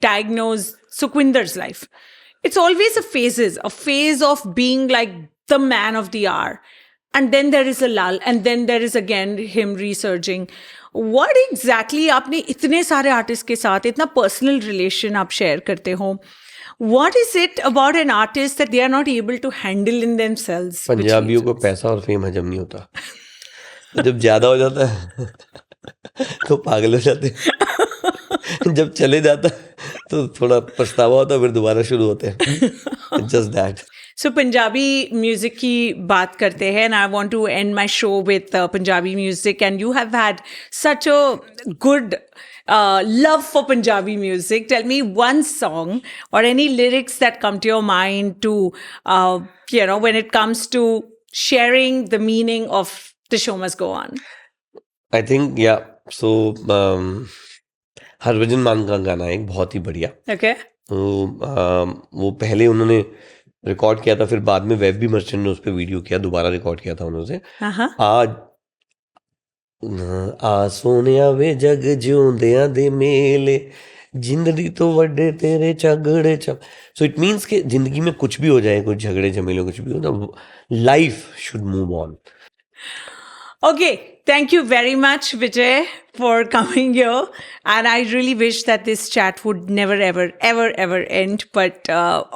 diagnose Sukhwinder's life, it's always a phase of being like the man of the hour. And then there is a lull, and then there is again him resurging. What exactly आपने इतने सारे artist के साथ इतना personal relation आप share करते हो, what is it about an artist that they are not able to handle in themselves? पंजाबियों को पैसा और फेम हजम नहीं होता, जब ज्यादा हो जाता है तो पागल हो जाते हैं, जब चले जाता है तो थोड़ा पछतावा होता है, फिर दोबारा शुरू होते हैं। Just that. So Punjabi music की बात करते हैं, and I want to end my show with Punjabi music, and you have had such a good love for Punjabi music. Tell me one song or any lyrics that come to your mind to, when it comes to sharing the meaning of The Show Must Go On. I think so Harbhajan मान का गाना है एक बहुत ही बढ़िया। Okay. वो पहले उन्होंने रिकॉर्ड किया था, फिर बाद में वेब भी मर्चेंट ने उस पर वीडियो किया, दोबारा रिकॉर्ड किया था उन्होंने। आ सोनिया वे जग जिਉਂਦਿਆਂ ਦੇ मेले जिंदगी तो वड्डे तेरे झगड़े चम। सो इट मीन्स कि जिंदगी में कुछ भी हो जाए, कुछ झगड़े झमेले कुछ भी हो ना, life should move on. Okay, thank you very much, Vijay, for coming here. And I really wish that this chat would never, ever end. But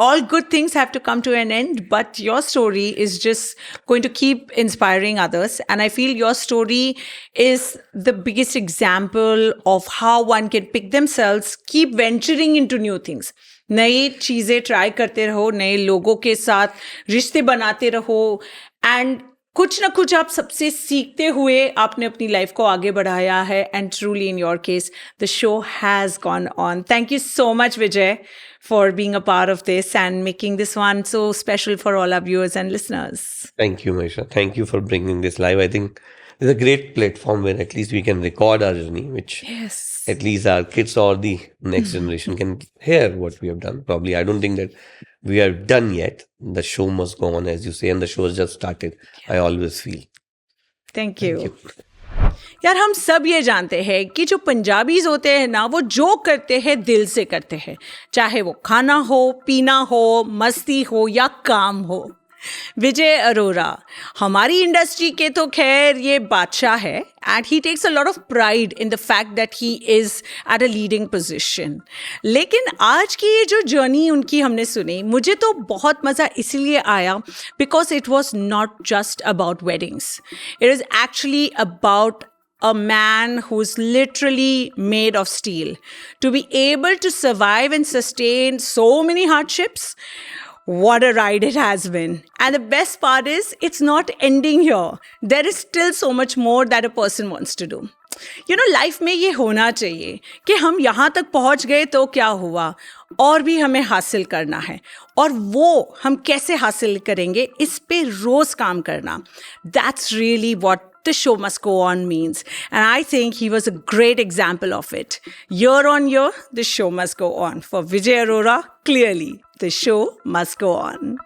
all good things have to come to an end. But your story is just going to keep inspiring others. And I feel your story is the biggest example of how one can pick themselves, keep venturing into new things. नई चीज़ें try करते रहो, नए लोगों के साथ रिश्ते बनाते रहो, एंड कुछ ना कुछ आप सबसे सीखते हुए आपने अपनी लाइफ को आगे बढ़ाया है, and truly in your case the show has gone on. Thank you so much Vijay for being a part of this and making this one so special for all our viewers and listeners. Thank you, Maisha. Thank you for bringing this live. I think it's a great platform where at least we can record our journey, which at least our kids or the next generation can hear what we have done. Probably, I don't think that we are done yet. The show must go on, as you say, and the show has just started. I always feel. Thank you. यार हम सब ये जानते हैं कि जो Punjabis होते हैं ना, वो जो करते हैं दिल से करते हैं, चाहे वो खाना हो, पीना हो, मस्ती हो या काम हो। विजय अरोरा हमारी इंडस्ट्री के तो खैर ये बादशाह है, and he takes a lot of pride in the fact that he is at a leading position. लेकिन आज की ये जो जर्नी उनकी हमने सुनी, मुझे तो बहुत मज़ा इसलिए आया because it was not just about weddings, it is actually about a man who's literally made of steel. To be able to survive and sustain so many hardships, what a ride it has been. And the best part is, it's not ending here. There is still so much more that a person wants to do. Life में ये होना चाहिए कि हम यहाँ तक पहुँच गए तो क्या हुआ, और भी हमें हासिल करना है, और वो हम कैसे हासिल करेंगे इस पे रोज़ काम करना। That's really what The Show Must Go On means. And I think he was a great example of it. Year on year, the show must go on. For Vijay Arora, clearly, the show must go on.